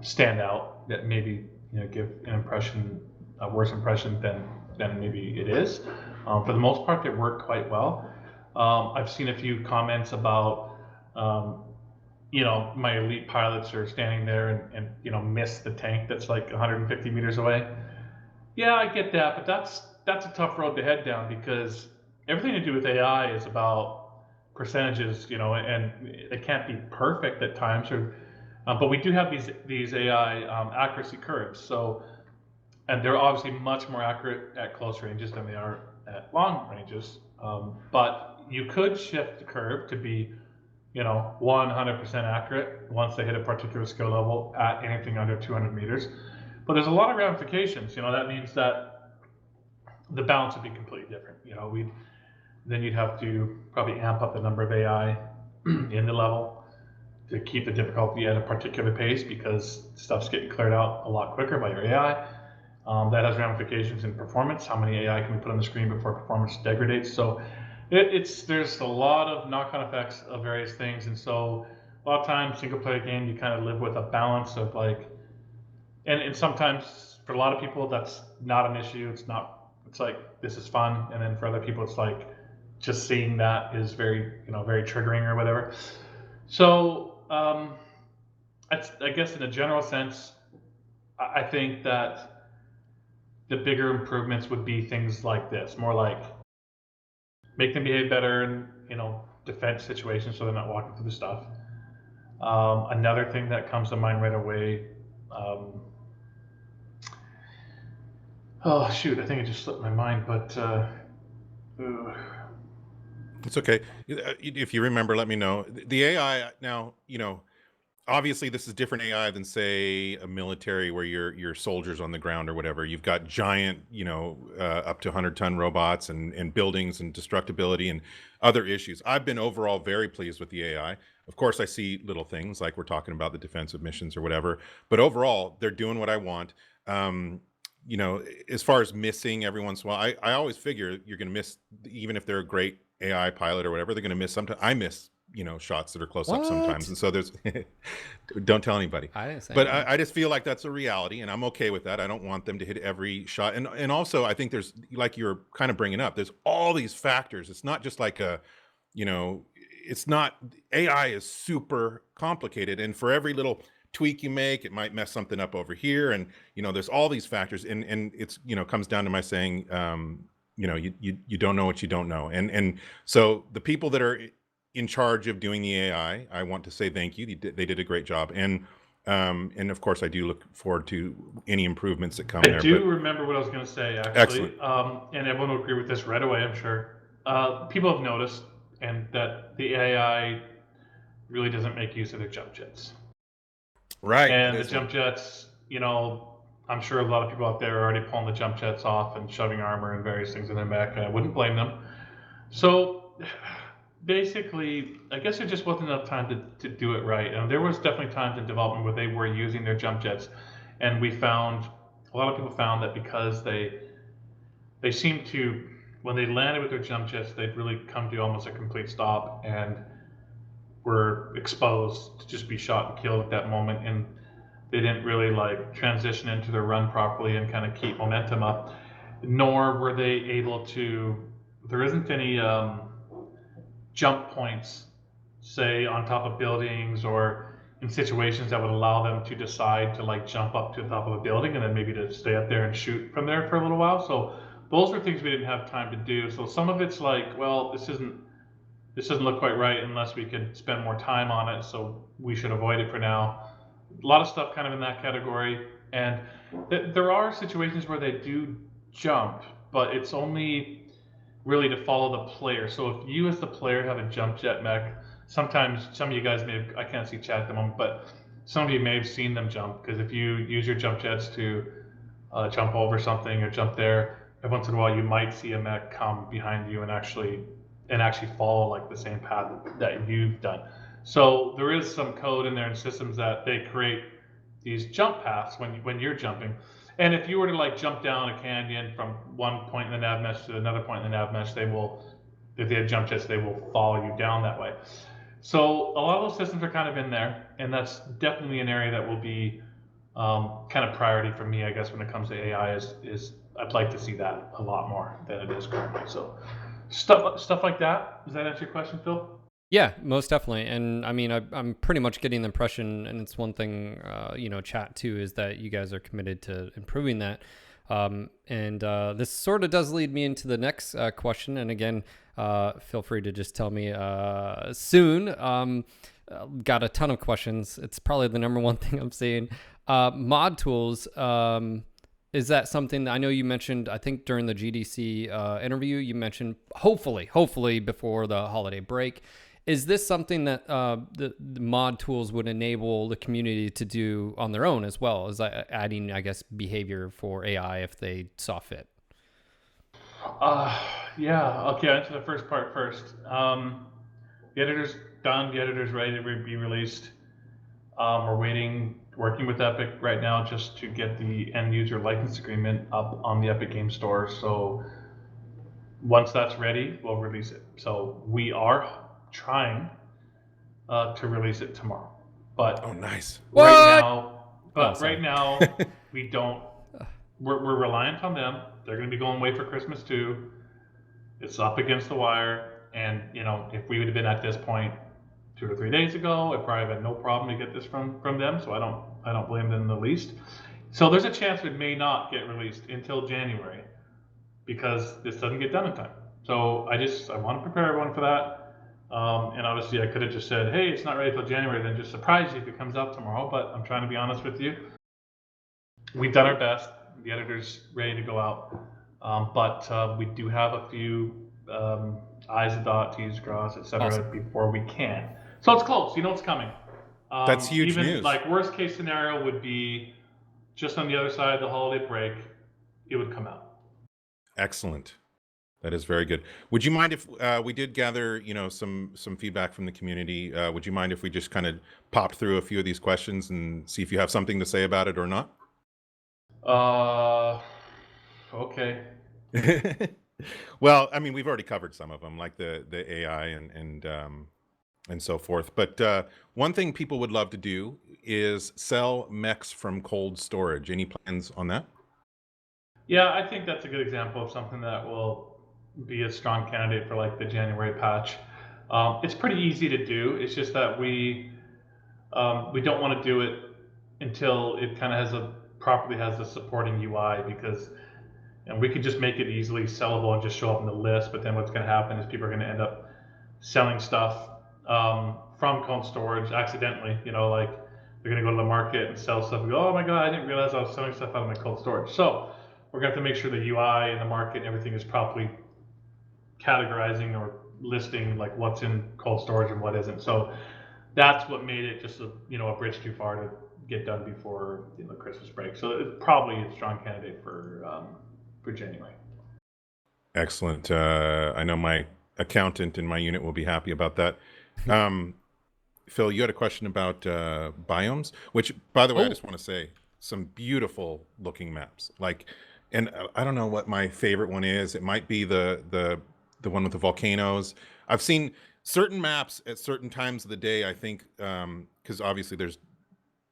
stand out that maybe give an impression, a worse impression than maybe it is. For the most part, they work quite well. I've seen a few comments about my elite pilots are standing there and miss the tank that's like 150 meters away. Yeah, I get that, but that's a tough road to head down because everything to do with AI is about percentages, and it can't be perfect at times. But we do have these AI accuracy curves. So, and they're obviously much more accurate at close ranges than they are at long ranges. But you could shift the curve to be 100% accurate once they hit a particular skill level at anything under 200 meters. But there's a lot of ramifications. That means that the balance would be completely different. Then you'd have to probably amp up the number of AI in the level to keep the difficulty at a particular pace because stuff's getting cleared out a lot quicker by your AI. That has ramifications in performance. How many AI can we put on the screen before performance degrades? So there's a lot of knock-on effects of various things, and so a lot of times single-player game you kind of live with a balance of like, and sometimes for a lot of people that's not an issue. It's like this is fun, and then for other people it's like just seeing that is very very triggering or whatever. So I guess in a general sense, I think that the bigger improvements would be things like this, more like make them behave better in defense situations so they're not walking through the stuff. Another thing that comes to mind right away, oh shoot, I think it just slipped my mind, but It's okay. If you remember, let me know. The AI now, obviously this is different AI than say a military where your soldiers on the ground or whatever. You've got giant, up to 100-ton robots and buildings and destructibility and other issues. I've been overall very pleased with the AI. Of course, I see little things like we're talking about the defensive missions or whatever, but overall they're doing what I want. As far as missing every once in a while, I always figure you're going to miss, even if they're a great AI pilot or whatever, they're going to miss sometimes. I miss shots that are close up sometimes. What? And so there's, don't tell anybody. I didn't say But anything. I just feel like that's a reality, and I'm okay with that. I don't want them to hit every shot. And also, I think there's, like you're kind of bringing up, there's all these factors. It's not just like it's not, AI is super complicated, and for every little tweak you make, it might mess something up over here. And there's all these factors, and it's comes down to my saying, you don't know what you don't know. And so the people that are in charge of doing the AI, I want to say thank you. They did a great job. And of course, I do look forward to any improvements that come I there. do remember what I was going to say, actually. Excellent. And everyone will agree with this right away, I'm sure. People have noticed, and that the AI really doesn't make use of their jump jets. Right. And the jump jets, I'm sure a lot of people out there are already pulling the jump jets off and shoving armor and various things in their mech, and I wouldn't blame them. So basically, I guess there just wasn't enough time to do it right. And there was definitely times in development where they were using their jump jets, and a lot of people found that because they seemed to, when they landed with their jump jets, they'd really come to almost a complete stop and were exposed to just be shot and killed at that moment, and they didn't really transition into their run properly and kind of keep momentum up, nor were they able to, there isn't any jump points, say on top of buildings or in situations that would allow them to decide to jump up to the top of a building and then maybe to stay up there and shoot from there for a little while. So those were things we didn't have time to do. So some of it's well, this doesn't look quite right unless we could spend more time on it, so we should avoid it for now. A lot of stuff kind of in that category. And there are situations where they do jump, but it's only really to follow the player. So if you as the player have a jump jet mech, sometimes some of you guys may have, I can't see chat at the moment, but some of you may have seen them jump, because if you use your jump jets to jump over something or jump there, every once in a while you might see a mech come behind you and actually follow the same path that you've done. So there is some code in there and systems that they create these jump paths when you're jumping. And if you were to jump down a canyon from one point in the nav mesh to another point in the nav mesh, if they have jump jets, they will follow you down that way. So a lot of those systems are kind of in there, and that's definitely an area that will be kind of priority for me, I guess, when it comes to AI. Is I'd like to see that a lot more than it is currently. So stuff like that. Does that answer your question, Phil? Yeah, most definitely. And I mean, I'm pretty much getting the impression, and it's one thing, chat too, is that you guys are committed to improving that. And this sort of does lead me into the next question. And again, feel free to just tell me soon. Got a ton of questions. It's probably the number one thing I'm seeing. Mod tools. Is that something that I know you mentioned, I think during the GDC interview, you mentioned hopefully before the holiday break. Is this something that the mod tools would enable the community to do on their own as well, as adding, I guess, behavior for AI if they saw fit? Yeah. Okay, I'll answer the first part first. The editor's done. The editor's ready to be released. We're working with Epic right now just to get the end user license agreement up on the Epic Game Store. So once that's ready, we'll release it. So we are trying to release it tomorrow. But Oh, nice. Right now, we don't. We're reliant on them. They're going to be going away for Christmas too. It's up against the wire, and if we would have been at this point 2 or 3 days ago, it probably had no problem to get this from them. So I don't blame them in the least. So there's a chance it may not get released until January because this doesn't get done in time. So I want to prepare everyone for that. And obviously I could have just said, hey, it's not ready till January, then just surprise you if it comes out tomorrow. But I'm trying to be honest with you. We've done our best. The editor's ready to go out. But we do have a few I's to dot, T's to cross, etc. Awesome. Before we can. So it's close. It's coming. That's huge even news. Worst case scenario would be just on the other side of the holiday break, it would come out. Excellent. That is very good. Would you mind if we did gather, some feedback from the community? Would you mind if we just kind of popped through a few of these questions and see if you have something to say about it or not? Okay. Well, I mean, we've already covered some of them, like the AI and and so forth. But one thing people would love to do is sell mechs from cold storage. Any plans on that? Yeah, I think that's a good example of something that will be a strong candidate for like the January patch. It's pretty easy to do. It's just that we don't want to do it until it kind of properly has a supporting UI, because and we could just make it easily sellable and just show up in the list. But then what's going to happen is people are going to end up selling stuff from cold storage accidentally. Like they're going to go to the market and sell stuff and go, oh my god, I didn't realize I was selling stuff out of my cold storage. So we're going to have to make sure the UI and the market and everything is properly categorizing or listing like what's in cold storage and what isn't. So that's what made it just a bridge too far to get done before the Christmas break. So it's probably a strong candidate for January. Excellent. I know my accountant in my unit will be happy about that. Phil, you had a question about biomes, which, by the way, I just want to say some beautiful looking maps. And I don't know what my favorite one is. It might be the one with the volcanoes. I've seen certain maps at certain times of the day. I think because obviously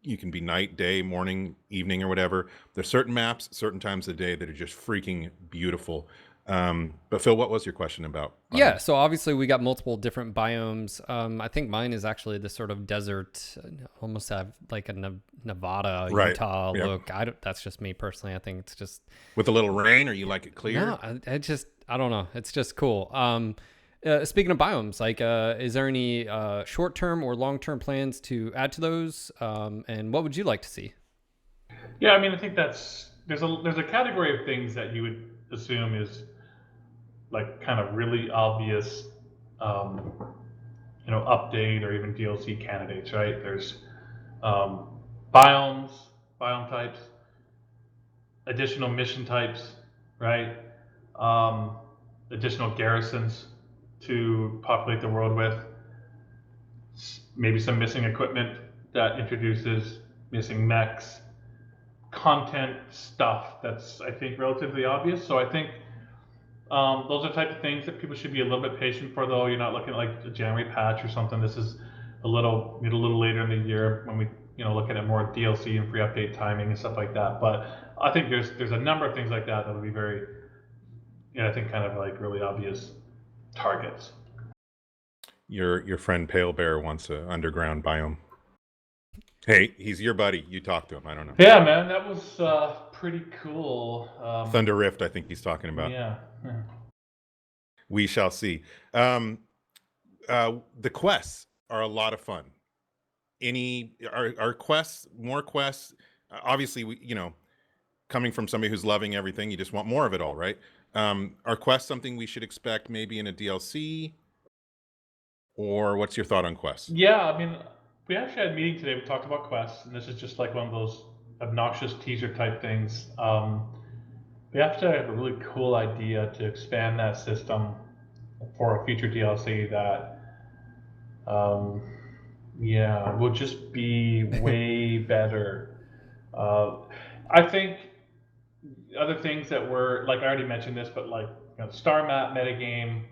you can be night, day, morning, evening, or whatever. There's certain maps, certain times of the day that are just freaking beautiful. But Phil, what was your question about? Yeah, so obviously we got multiple different biomes. I think mine is actually the sort of desert, almost have like a Nevada, Right. Utah Yep. look. That's just me personally. I think it's just With a little rain, or you like it clear? no. I don't know. It's just cool. Speaking of biomes, like, is there any short-term or long-term plans to add to those? And what would you like to see? Yeah, I mean, I think there's a category of things that you would assume is like kind of really obvious, update or even DLC candidates, right? There's biomes, biome types, additional mission types, right? Additional garrisons to populate the world with, maybe some missing equipment that introduces missing mechs, content stuff that's, I think, relatively obvious. So I think those are the type of things that people should be a little bit patient for, though. You're not looking at like a January patch or something. This is a little later in the year when we looking at more DLC and free update timing and stuff like that. But I think there's a number of things like that will be very, I think, kind of like really obvious targets. Your friend Pale Bear wants an underground biome. Hey, he's your buddy. You talk to him. I don't know. Yeah, man, that was pretty cool. Thunder Rift, I think he's talking about. Yeah. We shall see. The quests are a lot of fun. Are quests, more quests? Obviously, coming from somebody who's loving everything, you just want more of it all, right? Are quests something we should expect maybe in a DLC? Or what's your thought on quests? Yeah, I mean, we actually had a meeting today. We talked about quests, and this is just like one of those obnoxious teaser type things. We have to have a really cool idea to expand that system for a future DLC that, will just be way better. I think other things that were, like I already mentioned this, but like Starmap metagame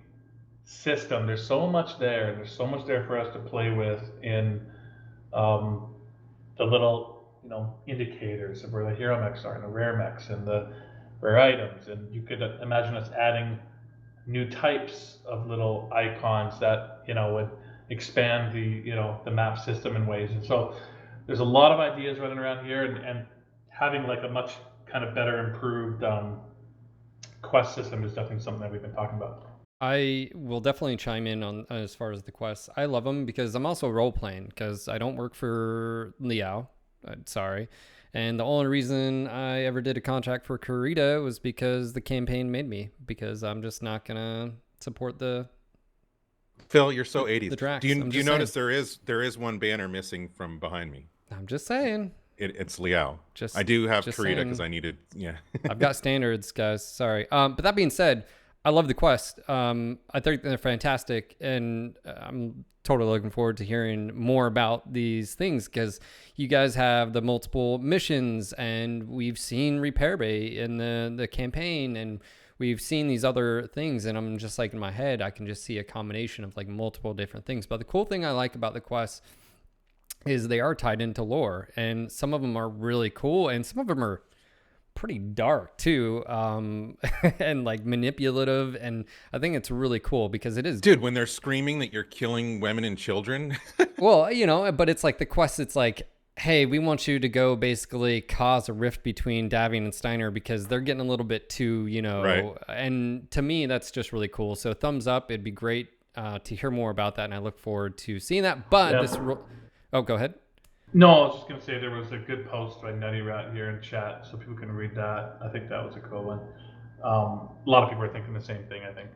system, there's so much there. There's so much there for us to play with in the little indicators of where the hero mechs are and the rare mechs and the rare items, and you could imagine us adding new types of little icons that would expand the map system in ways. And so there's a lot of ideas running around here, and having like a much kind of better improved quest system is definitely something that we've been talking about. I will definitely chime in on as far as the quests. I love them because I'm also role playing, because I don't work for Liao. Sorry. And the only reason I ever did a contract for Kurita was because the campaign made me, because I'm just not going to support the... Phil, you're so 80s. The Drax. Do you notice there is one banner missing from behind me? I'm just saying. It's Liao. I do have Kurita because I needed, I've got standards, guys. Sorry. But that being said, I love the quest. I think they're fantastic, and I'm totally looking forward to hearing more about these things, because you guys have the multiple missions, and we've seen Repair Bay in the campaign, and we've seen these other things, and I'm just like in my head, I can just see a combination of like multiple different things. But the cool thing I like about the quests is they are tied into lore, and some of them are really cool, and some of them are pretty dark too, and like manipulative, and I think it's really cool because it is. Dude, when they're screaming that you're killing women and children. Well, you know, but it's like the quest, it's like, hey, we want you to go basically cause a rift between Davian and Steiner because they're getting a little bit too, you know, right. And to me, that's just really cool. So thumbs up. It'd be great to hear more about that, and I look forward to seeing that. But oh, go ahead. No, I was just going to say there was a good post by Nutty Rat here in chat, so people can read that. I think that was a cool one. A lot of people are thinking the same thing, I think.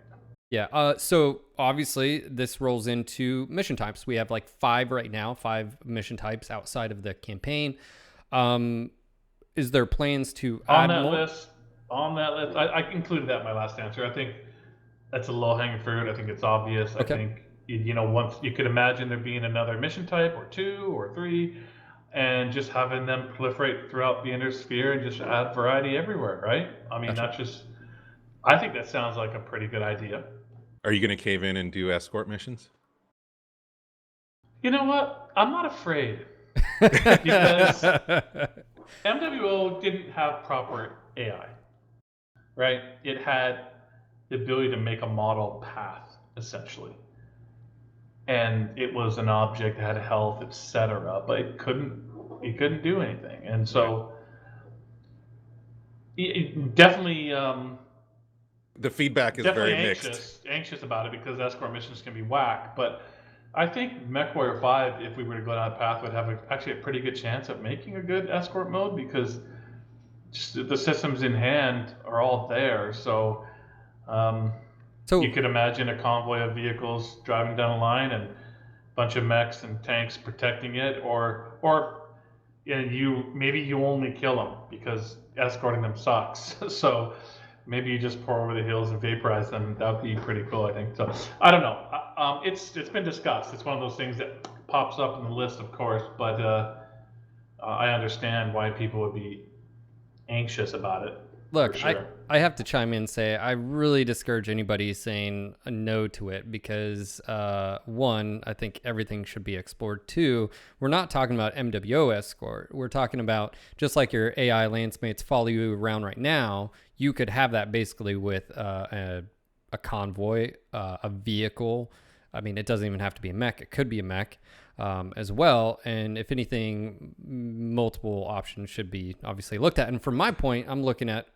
Yeah. So obviously this rolls into mission types. We have like 5 right now, 5 mission types outside of the campaign. Is there plans to add more? On that list, I included that in my last answer. I think that's a low-hanging fruit. I think it's obvious. Okay. I think, you know, once you could imagine there being another mission type or 2 or 3, and just having them proliferate throughout the inner sphere and just add variety everywhere, right? I mean, I think that sounds like a pretty good idea. Are you going to cave in and do escort missions? You know what? I'm not afraid. Because MWO didn't have proper AI, right? It had the ability to make a model path, essentially. And it was an object that had health, etc., but it couldn't do anything. And so it definitely the feedback is very mixed. Anxious about it because escort missions can be whack. But I think Mechwarrior 5, if we were to go down that path, would have actually a pretty good chance of making a good escort mode because just the systems in hand are all there. So you could imagine a convoy of vehicles driving down a line and a bunch of mechs and tanks protecting it, or maybe you only kill them because escorting them sucks. So maybe you just pour over the hills and vaporize them. That would be pretty cool, I think. So I don't know. It's been discussed. It's one of those things that pops up in the list, of course, but I understand why people would be anxious about it. Look, sure. I have to chime in and say I really discourage anybody saying a no to it because, 1, I think everything should be explored. 2, we're not talking about MWO escort. We're talking about just like your AI lance mates follow you around right now, you could have that basically with a convoy, a vehicle. I mean, it doesn't even have to be a mech. It could be a mech as well. And if anything, multiple options should be obviously looked at. And from my point, I'm looking at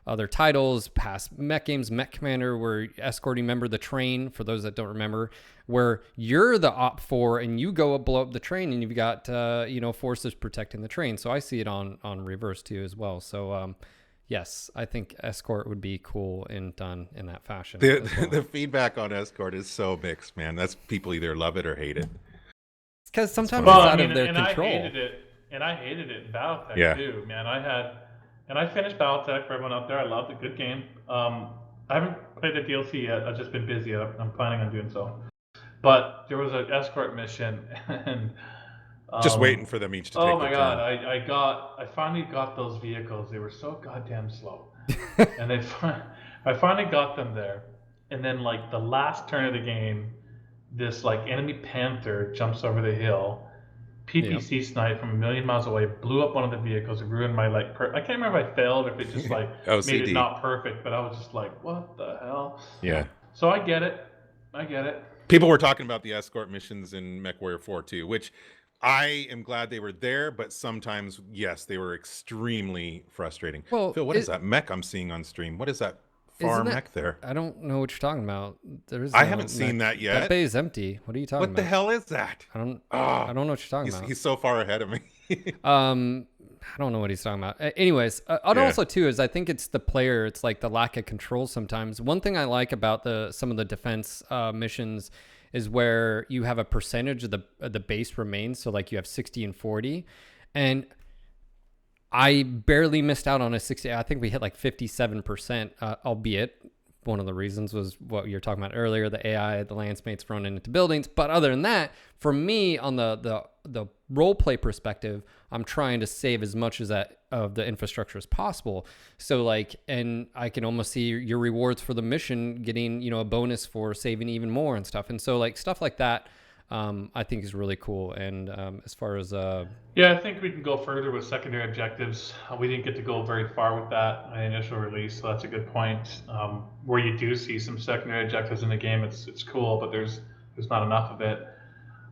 other titles, past mech games, Mech Commander, where escorting member the train, for those that don't remember, where you're the Op 4 and you go blow up the train and you've got, forces protecting the train. So I see it on reverse too as well. So, yes, I think escort would be cool and done in that fashion. The feedback on escort is so mixed, man. That's people either love it or hate it. Because sometimes it's out of their control. I hated it in Battletech too, man. I finished Battletech for everyone out there. I loved it. Good game. I haven't played the DLC yet. I've just been busy. I'm planning on doing so. But there was an escort mission, and just waiting for them each to take. Oh my god! I finally got those vehicles. They were so goddamn slow, and I finally got them there. And then like the last turn of the game, this like enemy panther jumps over the hill. PPC snipe from a million miles away, blew up one of the vehicles, and ruined my I can't remember if I failed or if it just like made it not perfect, but I was just like, what the hell? Yeah. So I get it. People were talking about the escort missions in Mechwarrior 4 too, which I am glad they were there, but sometimes, yes, they were extremely frustrating. Well, Phil, what is that mech I'm seeing on stream? What is that far mech there? I don't know what you're talking about. I haven't seen that yet. That bay is empty. What are you talking about? What the hell is that? I don't know what you're talking about. He's so far ahead of me. I don't know what he's talking about. Anyways, also too is I think it's the player. It's like the lack of control sometimes. One thing I like about some of the defense missions is where you have a percentage of the base remains. So like you have 60 and 40, and I barely missed out on a 60. I think we hit like 57%, albeit one of the reasons was what you were talking about earlier, the AI, the landsmates thrown into buildings. But other than that, for me, on the role play perspective, I'm trying to save as much as that of the infrastructure as possible. So like, and I can almost see your rewards for the mission getting, you know, a bonus for saving even more and stuff. And so like stuff like that, I think is really cool. And as far as yeah, I think we can go further with secondary objectives. We didn't get to go very far with that in the initial release, so that's a good point. Where you do see some secondary objectives in the game, it's cool, but there's not enough of it.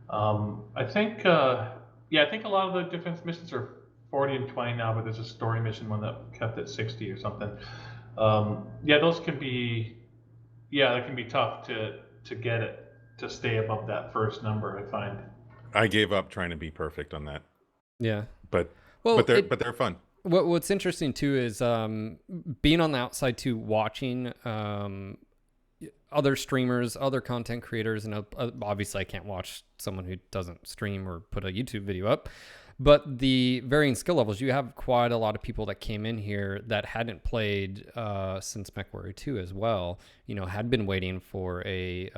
I think I think a lot of the defense missions are 40 and 20 now, but there's a story mission one that kept at 60 or something. Those can be that can be tough to get it to stay above that first number, I find. I gave up trying to be perfect on that. Yeah. But well, but they're fun. What's interesting too is being on the outside too, watching other streamers, other content creators, and obviously I can't watch someone who doesn't stream or put a YouTube video up, but the varying skill levels, you have quite a lot of people that came in here that hadn't played since Mechwarrior 2 as well, you know, had been waiting for a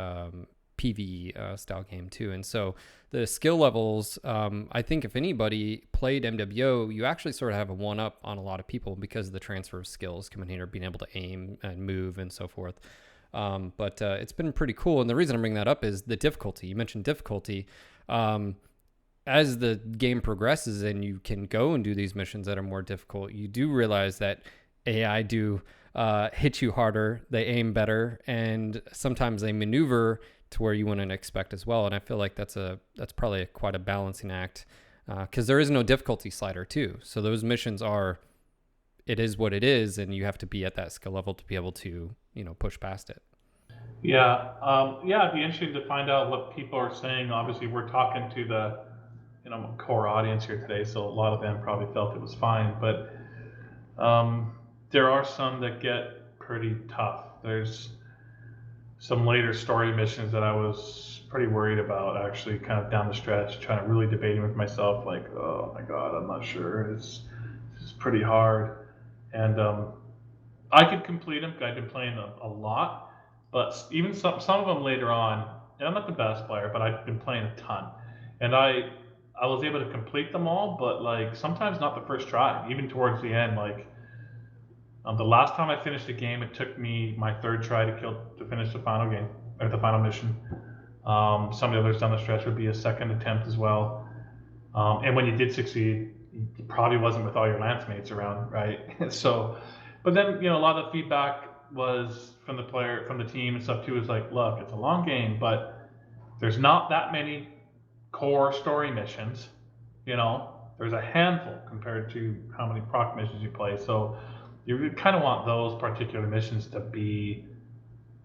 PvE style game too. And so the skill levels, I think if anybody played MWO, you actually sort of have a one up on a lot of people because of the transfer of skills coming here, being able to aim and move and so forth. But it's been pretty cool. And the reason I'm bringing that up is the difficulty. You mentioned difficulty. As the game progresses and you can go and do these missions that are more difficult, you do realize that AI do hit you harder, they aim better, and sometimes they maneuver to where you wouldn't expect as well. And I feel like that's probably quite a balancing act because there is no difficulty slider too. So those missions it is what it is, and you have to be at that skill level to be able to, you know, push past it. Yeah, it'd be interesting to find out what people are saying. Obviously, we're talking to the core audience here today, so a lot of them probably felt it was fine. But there are some that get pretty tough. There's some later story missions that I was pretty worried about, actually, kind of down the stretch, trying to really debating with myself, like, oh my god, I'm not sure. This is pretty hard. And I could complete them because I've been playing a lot, but even some of them later on, and I'm not the best player, but I've been playing a ton, and I was able to complete them all, but like sometimes not the first try, even towards the end. Like the last time I finished a game, it took me my third try to finish the final game, or the final mission. Some of the others down the stretch would be a second attempt as well. And when you did succeed, it probably wasn't with all your lance-mates around, right? So, but then, a lot of the feedback was from the team and stuff too, is like, look, it's a long game, but there's not that many core story missions. There's a handful compared to how many proc missions you play. So you kind of want those particular missions to be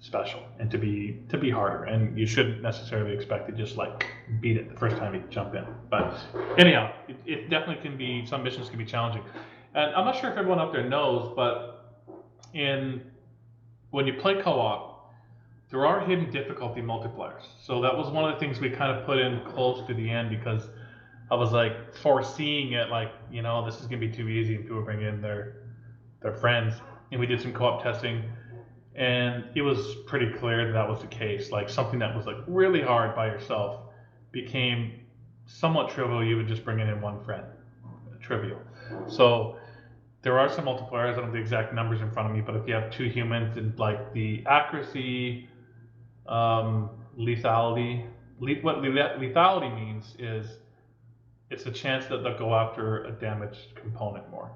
special and to be harder, and you shouldn't necessarily expect to just like beat it the first time you jump in. But anyhow, it definitely can be, some missions can be challenging. And I'm not sure if everyone up there knows, but when you play co-op, there are hidden difficulty multipliers. So that was one of the things we kind of put in close to the end, because I was like foreseeing it, like, this is gonna be too easy and people bring in their friends. And we did some co-op testing, and it was pretty clear that was the case. Like something that was like really hard by yourself became somewhat trivial. You would just bring in one friend. Trivial. So there are some multipliers. I don't have the exact numbers in front of me, but if you have two humans, and like the accuracy, lethality. What lethality means is it's a chance that they'll go after a damaged component more.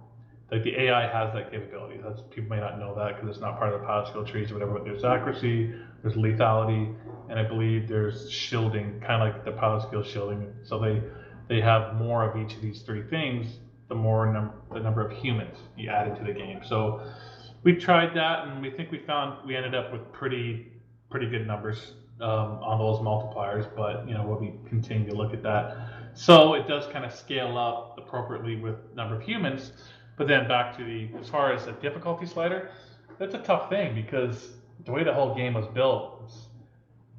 Like the AI has that capability. People may not know that because it's not part of the power skill trees or whatever. But there's accuracy, there's lethality, and I believe there's shielding, kind of like the power skill shielding. So they have more of each of these three things. The number of humans you add into the game. So we tried that, and we think we ended up with pretty good numbers on those multipliers. But we'll be continuing to look at that. So it does kind of scale up appropriately with number of humans. But then back to as far as a difficulty slider, that's a tough thing, because the way the whole game was built,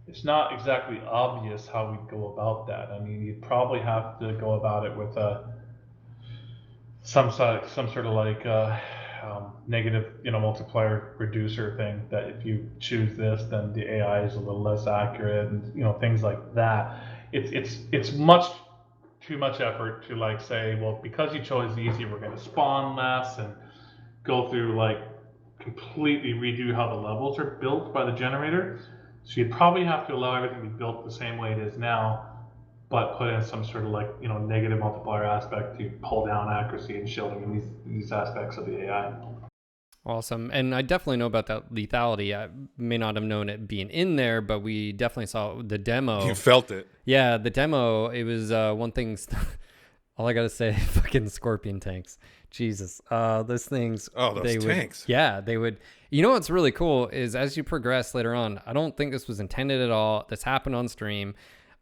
it's not exactly obvious how we'd go about that. I mean, you'd probably have to go about it with some sort of like negative, multiplier reducer thing, that if you choose this, then the AI is a little less accurate, and things like that. It's much too much effort to like say, well, because you chose easy, we're going to spawn less and go through like completely redo how the levels are built by the generator. So you'd probably have to allow everything to be built the same way it is now, but put in some sort of like negative multiplier aspect to pull down accuracy and shielding in these aspects of the AI. Awesome. And I definitely know about that lethality. I may not have known it being in there, but we definitely saw the demo. You felt it. Yeah, the demo, it was one thing. All I got to say, fucking scorpion tanks. Jesus. Those things. Oh, those tanks. Yeah, they would. You know what's really cool is as you progress later on, I don't think this was intended at all. This happened on stream.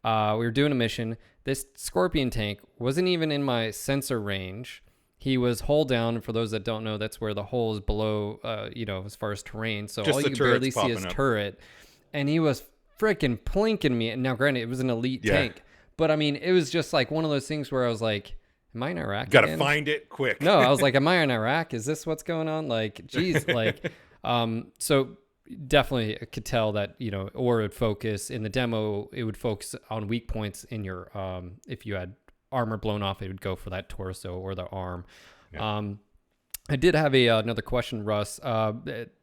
We were doing a mission. This scorpion tank wasn't even in my sensor range. He was hull down. For those that don't know, that's where the hole is below, as far as terrain. So just all you can barely see is turret. And he was freaking plinking me. And now, granted, it was an elite tank. But, I mean, it was just like one of those things where I was like, am I in Iraq Gotta again? find it quick. No, I was like, am I in Iraq? Is this what's going on? Like, geez, like, so definitely could tell that, or it would focus in the demo, it would focus on weak points in your, if you had armor blown off, it would go for that torso or the arm. Yeah. I did have another question, Russ.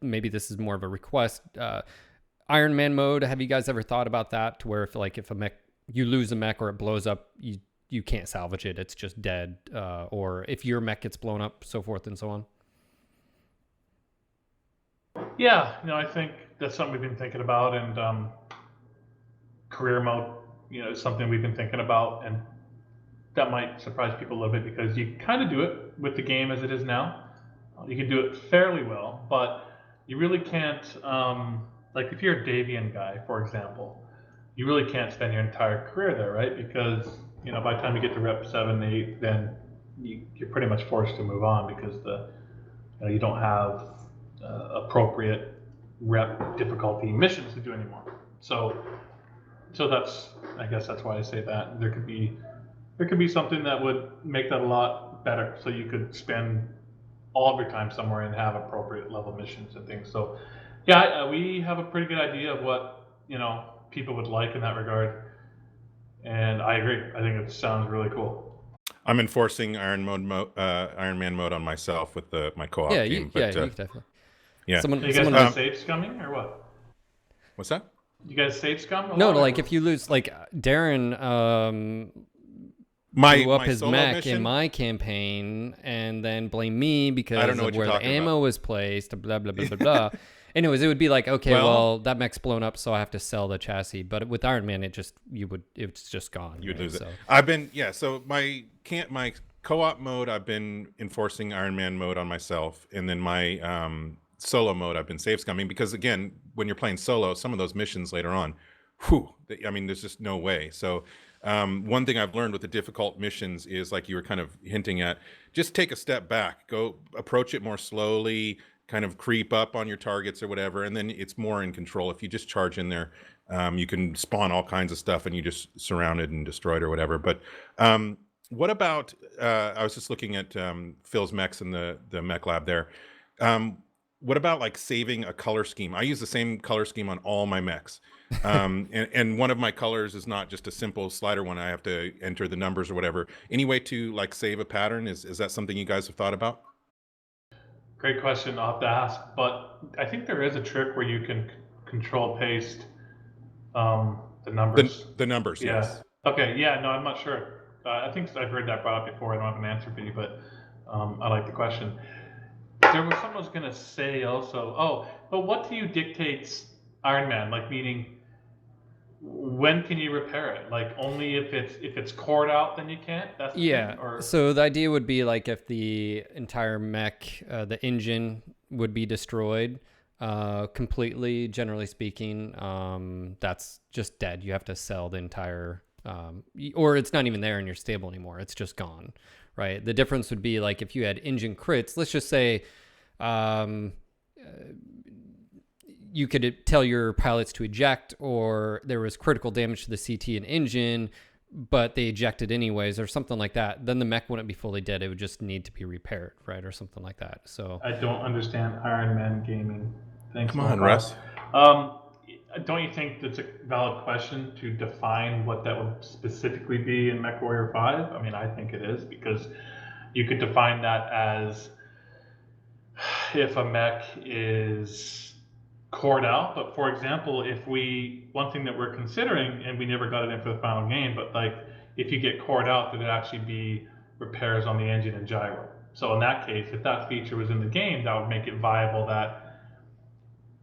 Maybe this is more of a request. Ironman mode, have you guys ever thought about that, to where if a mech, you lose a mech or it blows up, you can't salvage it, it's just dead, or if your mech gets blown up, so forth and so on? Yeah, I think that's something we've been thinking about, and career mode, is something we've been thinking about, and that might surprise people a little bit because you kind of do it with the game as it is now. You can do it fairly well, but you really can't, like if you're a Davian guy, for example, you really can't spend your entire career there, right? Because, by the time you get to rep 7, 8, then you're pretty much forced to move on because you don't have appropriate rep difficulty missions to do anymore. So I guess that's why I say that. There could be something that would make that a lot better, so you could spend all of your time somewhere and have appropriate level missions and things. So yeah, we have a pretty good idea of what people would like in that regard, and I agree. I think it sounds really cool. I'm enforcing Ironman mode on myself with my co-op game. You definitely. Yeah. So you guys have save scumming or what? What's that? You guys save scum? No, like if you lose, like Darren blew up his mech mission in my campaign and then blame me because of where the ammo was placed, blah, blah, blah, blah, blah. Anyways, it would be like, okay, well, that mech's blown up, so I have to sell the chassis. But with Iron Man, it's just gone. You'd lose it. So my co-op mode, I've been enforcing Iron Man mode on myself, and then my solo mode, I've been save scumming, because again, when you're playing solo, some of those missions later on, there's just no way. So one thing I've learned with the difficult missions is, like you were kind of hinting at, just take a step back, go approach it more slowly, kind of creep up on your targets or whatever, and then it's more in control. If you just charge in there, you can spawn all kinds of stuff and you just surrounded and destroyed or whatever. But what about, I was just looking at Phil's mechs in the mech lab there. What about like saving a color scheme? I use the same color scheme on all my mechs. And one of my colors is not just a simple slider one. I have to enter the numbers or whatever. Any way to like save a pattern? Is that something you guys have thought about? Great question. I'll have to ask, but I think there is a trick where you can control paste the numbers. The numbers, yeah. Yes. Okay, yeah, no, I'm not sure. I think I've heard that brought up before. I don't have an answer for you, but I like the question. There was someone was going to say also, but what to you dictates Iron Man? Like, meaning, when can you repair it? Like, only if it's cored out, then you can't? That's the thing? Or... So the idea would be like if the entire mech, the engine would be destroyed completely, generally speaking, that's just dead. You have to sell the entire, or it's not even there in your stable anymore. It's just gone, right? The difference would be like if you had engine crits, let's just say, you could tell your pilots to eject, or there was critical damage to the CT and engine, but they ejected anyways or something like that, then the mech wouldn't be fully dead. It would just need to be repaired, right? Or something like that. So I don't understand Ironman gaming. Thanks, Come on, Lockhart. Russ. Don't you think that's a valid question to define what that would specifically be in MechWarrior 5? I mean, I think it is, because you could define that as if a mech is cored out. But for example, one thing that we're considering, and we never got it in for the final game, but like if you get cored out, that it actually be repairs on the engine and gyro. So in that case, if that feature was in the game, that would make it viable that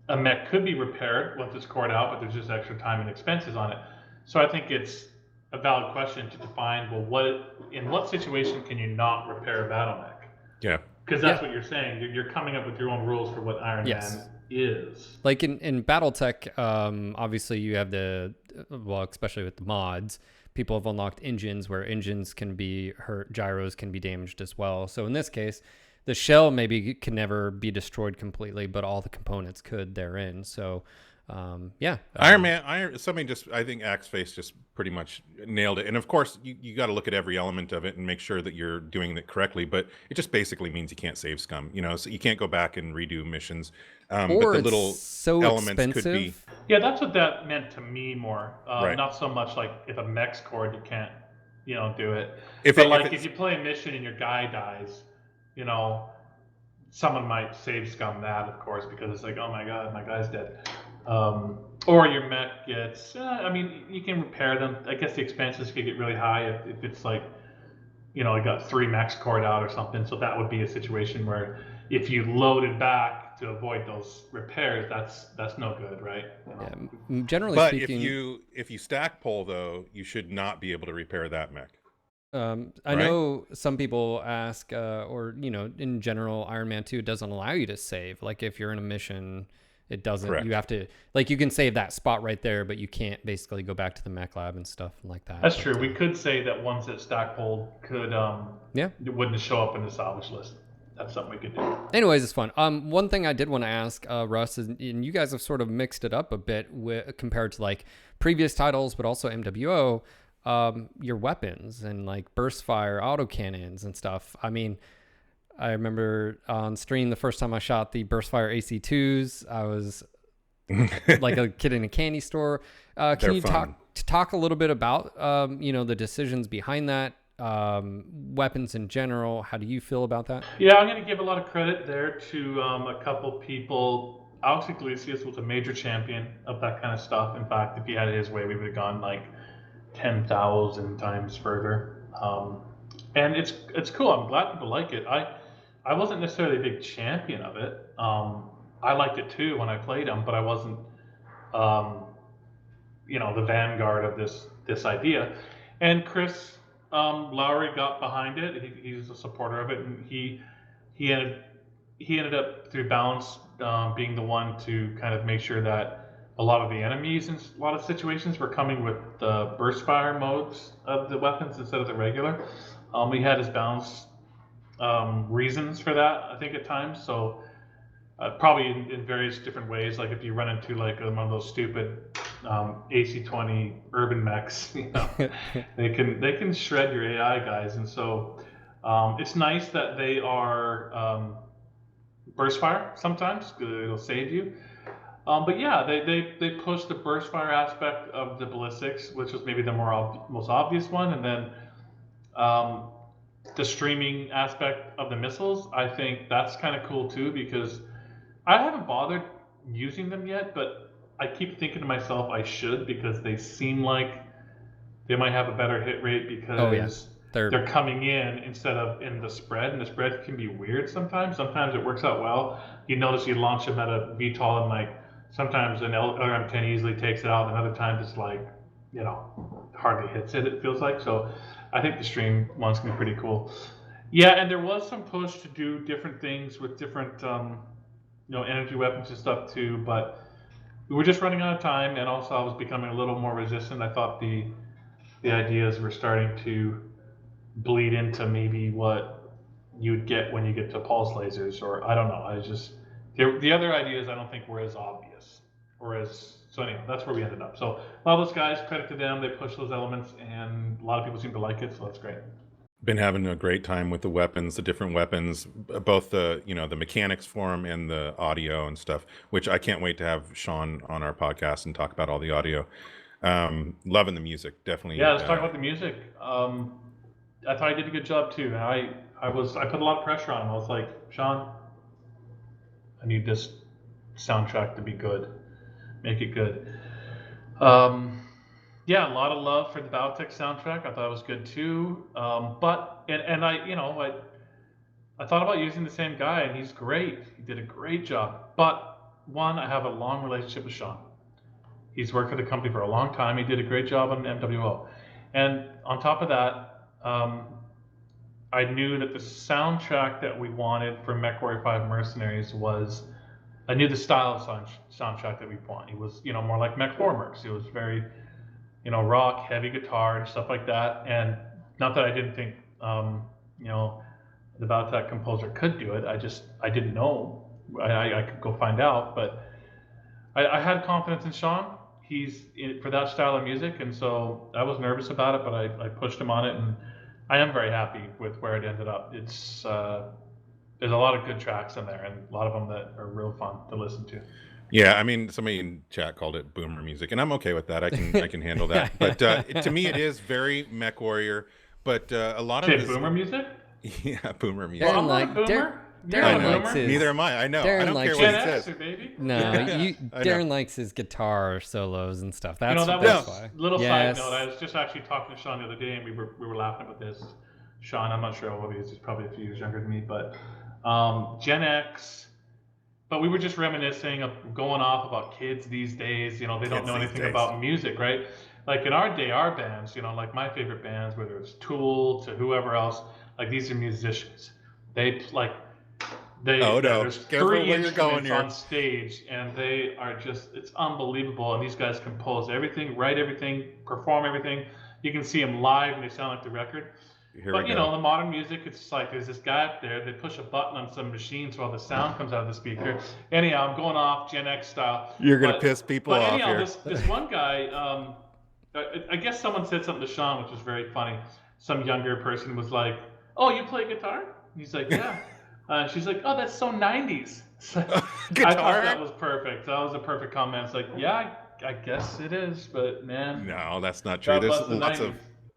a mech could be repaired once it's cored out, but there's just extra time and expenses on it. So I think it's a valid question to define, well, in what situation can you not repair a battle mech? Yeah. Because that's what you're saying. You're coming up with your own rules for what Iron Man is. Like in BattleTech, obviously you have especially with the mods, people have unlocked engines where engines can be hurt, gyros can be damaged as well. So in this case, the shell maybe can never be destroyed completely, but all the components could therein. So Iron Man, I think Axeface just pretty much nailed it. And of course, you got to look at every element of it and make sure that you're doing it correctly. But it just basically means you can't save scum, so you can't go back and redo missions. or but the it's little so elements expensive. could be. Yeah, that's what that meant to me more. Right. Not so much like if a mech's cord, you can't, do it. If If you play a mission and your guy dies, someone might save scum that, of course, because it's like, oh my god, my guy's dead. Or your mech gets, you can repair them. I guess the expenses could get really high if it's like, you got 3 mechs cored out or something. So that would be a situation where if you loaded back to avoid those repairs, that's no good, right? Yeah, generally But speaking, if you stack pull though, you should not be able to repair that mech. I know some people ask, or in general, Iron Man 2 doesn't allow you to save. Like if you're in a mission, it doesn't. Correct. You have to, like, you can save that spot right there, but you can't basically go back to the mech lab and stuff like that. That's true. We could say that ones that stack pulled could wouldn't show up in the salvage list. That's something we could do. Anyways, it's fun. One thing I did want to ask, Russ, is, and you guys have sort of mixed it up a bit compared to like previous titles, but also MWO. Your weapons and like burst fire, autocannons and stuff. I mean, I remember on stream the first time I shot the burst fire AC2s, I was like a kid in a candy store. Can you talk a little bit about the decisions behind that, weapons in general? How do you feel about that? Yeah, I'm going to give a lot of credit there to a couple people. Alex Iglesias was a major champion of that kind of stuff. In fact, if he had it his way, we would have gone like 10,000 times further. And it's cool. I'm glad people like it. I wasn't necessarily a big champion of it. I liked it too when I played him, but I wasn't, the vanguard of this idea. And Chris Lowry got behind it. He's a supporter of it, and he ended up through balance being the one to kind of make sure that a lot of the enemies in a lot of situations were coming with the burst fire modes of the weapons instead of the regular. We had his balance reasons for that, I think, at times. So probably in various different ways. Like if you run into like one of those stupid AC-20 urban mechs, they can shred your AI guys. And so it's nice that they are burst fire sometimes. It'll save you. But yeah, they pushed the burst fire aspect of the ballistics, which was maybe the most obvious one, and then the streaming aspect of the missiles. I think that's kind of cool too, because I haven't bothered using them yet, but I keep thinking to myself I should, because they seem like they might have a better hit rate because they're coming in instead of in the spread, and the spread can be weird sometimes. Sometimes it works out well. You notice you launch them at a VTOL and like sometimes an LRM-10 easily takes it out, and other times it's like, hardly hits it, it feels like. So I think the stream one's gonna be pretty cool. Yeah, and there was some push to do different things with different energy weapons and stuff too, but we were just running out of time, and also I was becoming a little more resistant. I thought the ideas were starting to bleed into maybe what you'd get when you get to pulse lasers, or I don't know. The other ideas I don't think were as obvious or as So anyhow, that's where we ended up. So a lot of those guys, credit to them, they pushed those elements, and a lot of people seem to like it, so that's great. Been having a great time with the weapons, the different weapons, both the the mechanics for them and the audio and stuff, which I can't wait to have Sean on our podcast and talk about all the audio. Loving the music, definitely. Yeah, let's talk about the music. I thought I did a good job too. I put a lot of pressure on him. I was like, Sean, I need this soundtrack to be good. Make it good. Yeah, a lot of love for the Battletech soundtrack. I thought it was good too. But I thought about using the same guy, and he's great. He did a great job. But one, I have a long relationship with Sean. He's worked for the company for a long time. He did a great job on MWO. And on top of that, I knew that the soundtrack that we wanted for Mechwarrior 5 Mercenaries was, I knew the style of soundtrack that we want. It was, more like Mech 4 Mercs. It was very, rock, heavy guitar and stuff like that. And not that I didn't think, the Battletech composer could do it. I didn't know. I could go find out, but I had confidence in Sean. He's for that style of music, and so I was nervous about it, but I pushed him on it, and I am very happy with where it ended up. It's there's a lot of good tracks in there, and a lot of them that are real fun to listen to. Yeah, I mean, somebody in chat called it boomer music, and I'm okay with that. I can handle that. But to me, it is very Mechwarrior. But a lot of it is boomer music. Yeah, boomer music. Darren, Well, I'm not a boomer. Darren likes his. Neither am I. I know. Darren I don't likes care what Gen it X, says. baby. No, Darren likes his guitar solos and stuff. That's that that's was why. Little Yes. side note. I was just actually talking to Sean the other day, and we were laughing about this. Sean, I'm not sure how old he is. He's probably a few years younger than me, but Gen X. But we were just reminiscing of going off about kids these days. They don't know anything about music, right? Like in our day, our bands, like my favorite bands, whether it's Tool to whoever else, like these are musicians. There's Careful 3 where you're instruments going here. on stage, and they are it's unbelievable. And these guys compose everything, write everything, perform everything. You can see them live, and they sound like the record. But the modern music, it's like there's this guy up there. They push a button on some machine so all the sound comes out of the speaker. Anyhow, I'm going off Gen X style. You're gonna piss people off anyhow, here. This one guy, I guess someone said something to Sean, which was very funny. Some younger person was like, "Oh, you play guitar?" He's like, "Yeah." She's like, "Oh, that's so 90s." Guitar? I thought that was perfect. That was a perfect comment. It's like, yeah, I guess it is, but man. No, that's not true.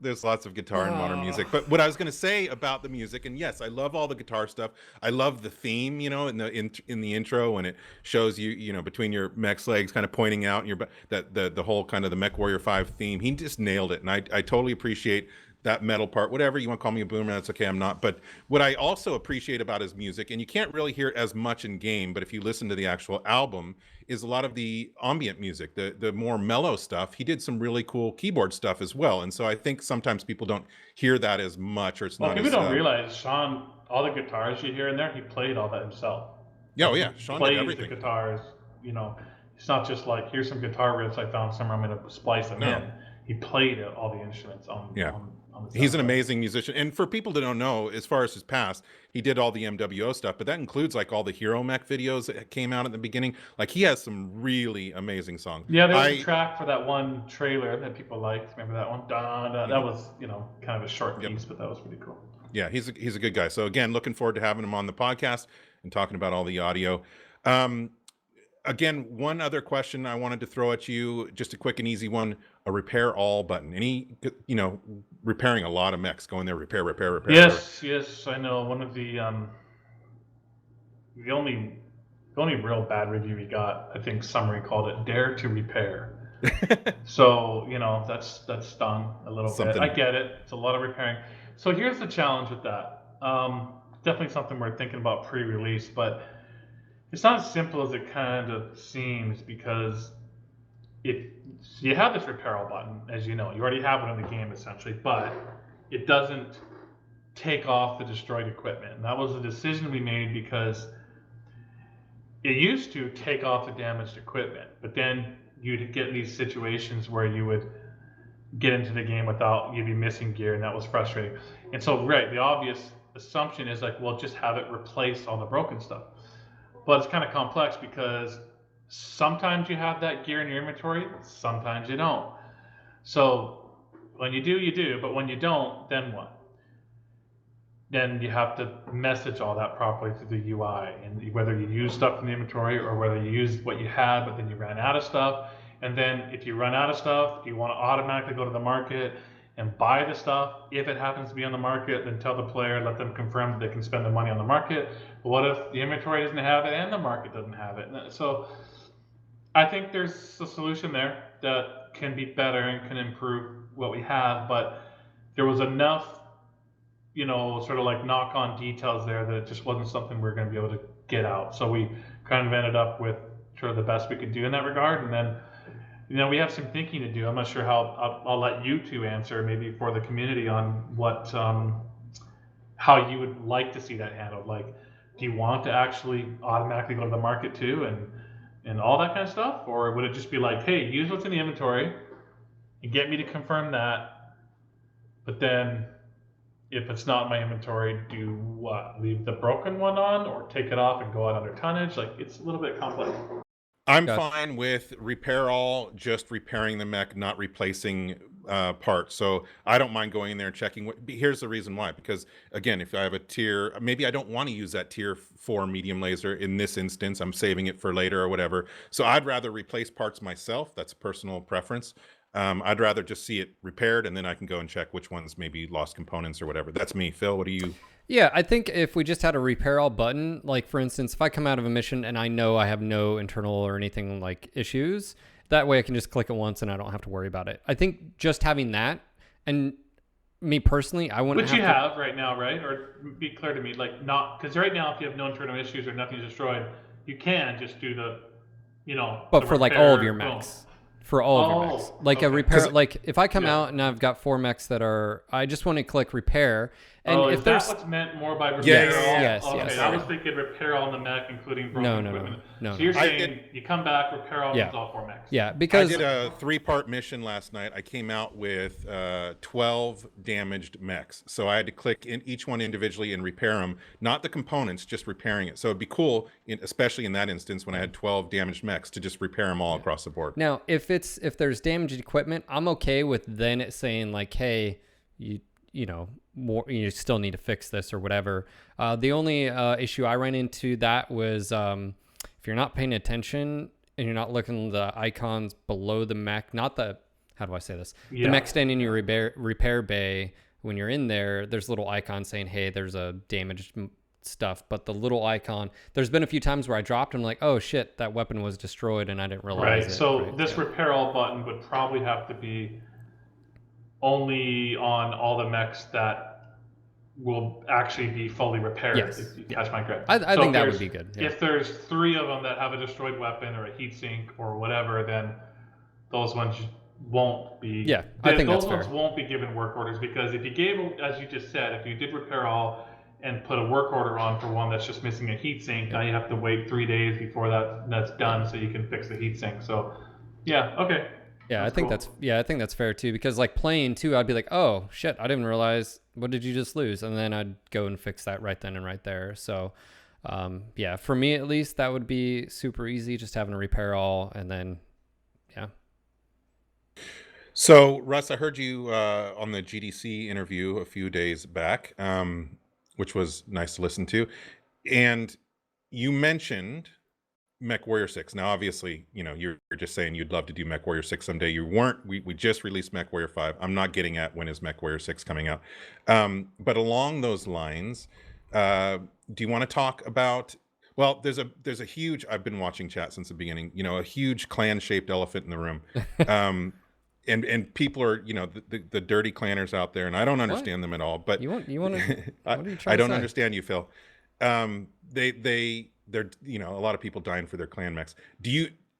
There's lots of guitar in modern music. But what I was going to say about the music, and yes, I love all the guitar stuff. I love the theme, in the intro when it shows you, between your mech's legs, kind of pointing out the whole kind of the Mechwarrior 5 theme. He just nailed it, and I totally appreciate that metal part. Whatever you want to call me a boomer, that's okay. I'm not. But what I also appreciate about his music, and you can't really hear it as much in game, but if you listen to the actual album, is a lot of the ambient music, the more mellow stuff. He did some really cool keyboard stuff as well, and so I think sometimes people don't hear that as much, or it's not. People don't realize Sean, all the guitars you hear in there, he played all that himself. Yeah, Sean did everything. The guitars, it's not just like here's some guitar riffs I found somewhere, I'm going to splice them in. He played all the instruments on He's an amazing musician. And for people that don't know, as far as his past, he did all the MWO stuff, but that includes like all the Hero Mech videos that came out at the beginning. Like he has some really amazing songs. Yeah, there was a track for that one trailer that people liked. Remember that one? That was, kind of a short piece, but that was pretty cool. Yeah, he's a good guy. So again, looking forward to having him on the podcast and talking about all the audio. Again, one other question I wanted to throw at you, just a quick and easy one, a repair all button. Any, repairing a lot of mechs, going there, repair. Yes, I know. One of the only real bad review we got, I think Summary called it Dare to Repair. So, that's stung a little bit. I get it. It's a lot of repairing. So here's the challenge with that. Definitely something we're thinking about pre-release, but it's not as simple as it kind of seems, because if you have this repair all button, as you know, you already have one in the game essentially, but it doesn't take off the destroyed equipment. And that was a decision we made because it used to take off the damaged equipment, but then you'd get in these situations where you would get into the game you'd be missing gear, and that was frustrating. And so, the obvious assumption is like, well, just have it replace all the broken stuff. But it's kind of complex because sometimes you have that gear in your inventory, sometimes you don't. So when you do, you do, but when you don't, then what? Then you have to message all that properly through the UI, and whether you use stuff in the inventory or whether you use what you had, but then you ran out of stuff. And then if you run out of stuff, you want to automatically go to the market and buy the stuff. If it happens to be on the market, then tell the player, let them confirm that they can spend the money on the market. But what if the inventory doesn't have it and the market doesn't have it? So I think there's a solution there that can be better and can improve what we have, but there was enough, sort of like knock on details there that it just wasn't something we were going to be able to get out. So we kind of ended up with sort of the best we could do in that regard. And then, we have some thinking to do. I'm not sure how. I'll let you two answer, maybe for the community, on what, how you would like to see that handled. Like, do you want to actually automatically go to the market too, and all that kind of stuff, or would it just be like, hey, use what's in the inventory and get me to confirm that, but then if it's not in my inventory, do what? Leave the broken one on, or take it off and go out under tonnage? Like, it's a little bit complex. I'm fine with repair all, just repairing the mech, not replacing parts. So I don't mind going in there and checking. Here's the reason why. Because again, if I have a tier, maybe I don't want to use that tier 4 medium laser in this instance. I'm saving it for later or whatever. So I'd rather replace parts myself. That's a personal preference. I'd rather just see it repaired, and then I can go and check which ones maybe lost components or whatever. That's me. Phil, what do you? Yeah, I think if we just had a repair all button, like for instance, if I come out of a mission and I know I have no internal or anything like issues, that way I can just click it once and I don't have to worry about it. I think just having that, and me personally, I wouldn't. Which you have right now, right? Or be clear to me, like, not because right now, if you have no internal issues or nothing's destroyed, you can just do the, But the for like repair, all of your boom. mechs. For all of your mechs. Like a okay. repair, like if I come Yeah. out and I've got 4 mechs that are, I just want to click repair. And Oh, if is there's that what's meant more by repair Yes, all? yes, Okay, yes. I was thinking repair all in the mech, including broken equipment. No. So you're saying you come back, repair all Yeah. means all 4 mechs. Yeah, because I did a 3-part mission last night. I came out with 12 damaged mechs. So I had to click in each one individually and repair them, not the components, just repairing it. So it'd be cool, especially in that instance when I had 12 damaged mechs, to just repair them all across the board. Now, if there's damaged equipment, I'm okay with then it saying like, hey, you still need to fix this or whatever. The only issue I ran into that was if you're not paying attention and you're not looking at the icons below the mech, not the, how do I say this? Yeah. The mech standing in your repair bay, when you're in there, there's a little icon saying, hey, there's a damaged stuff, but the little icon, there's been a few times where I dropped and I'm like, oh shit, that weapon was destroyed and I didn't realize Right. it. So this repair all button would probably have to be only on all the mechs that will actually be fully repaired. Yes. If you catch my drift. I think that would be good. Yeah. If there's 3 of them that have a destroyed weapon or a heatsink or whatever, then those ones won't be. Yeah, I think those that's ones fair. won't be given work orders, because if you gave, as you just said, if you did repair all and put a work order on for one that's just missing a heatsink, now you have to wait 3 days before that's done so you can fix the heatsink. So, yeah, okay. Yeah, I think that's fair too, because like playing too, I'd be like, oh shit, I didn't realize, what did you just lose? And then I'd go and fix that right then and right there. So yeah, for me at least, that would be super easy, just having to repair all, and then yeah. So Russ, I heard you on the GDC interview a few days back, which was nice to listen to, and you mentioned Mechwarrior 6. Now, obviously, you're just saying you'd love to do Mechwarrior 6 someday. You weren't. We just released Mechwarrior 5. I'm not getting at when is Mechwarrior 6 coming out. But along those lines, do you want to talk about? Well, there's a huge. I've been watching chat since the beginning. A huge clan-shaped elephant in the room. And people are, the dirty clanners out there, and I don't understand them at all. But you want to? I don't understand you, Phil. They're a lot of people dying for their clan mechs. Do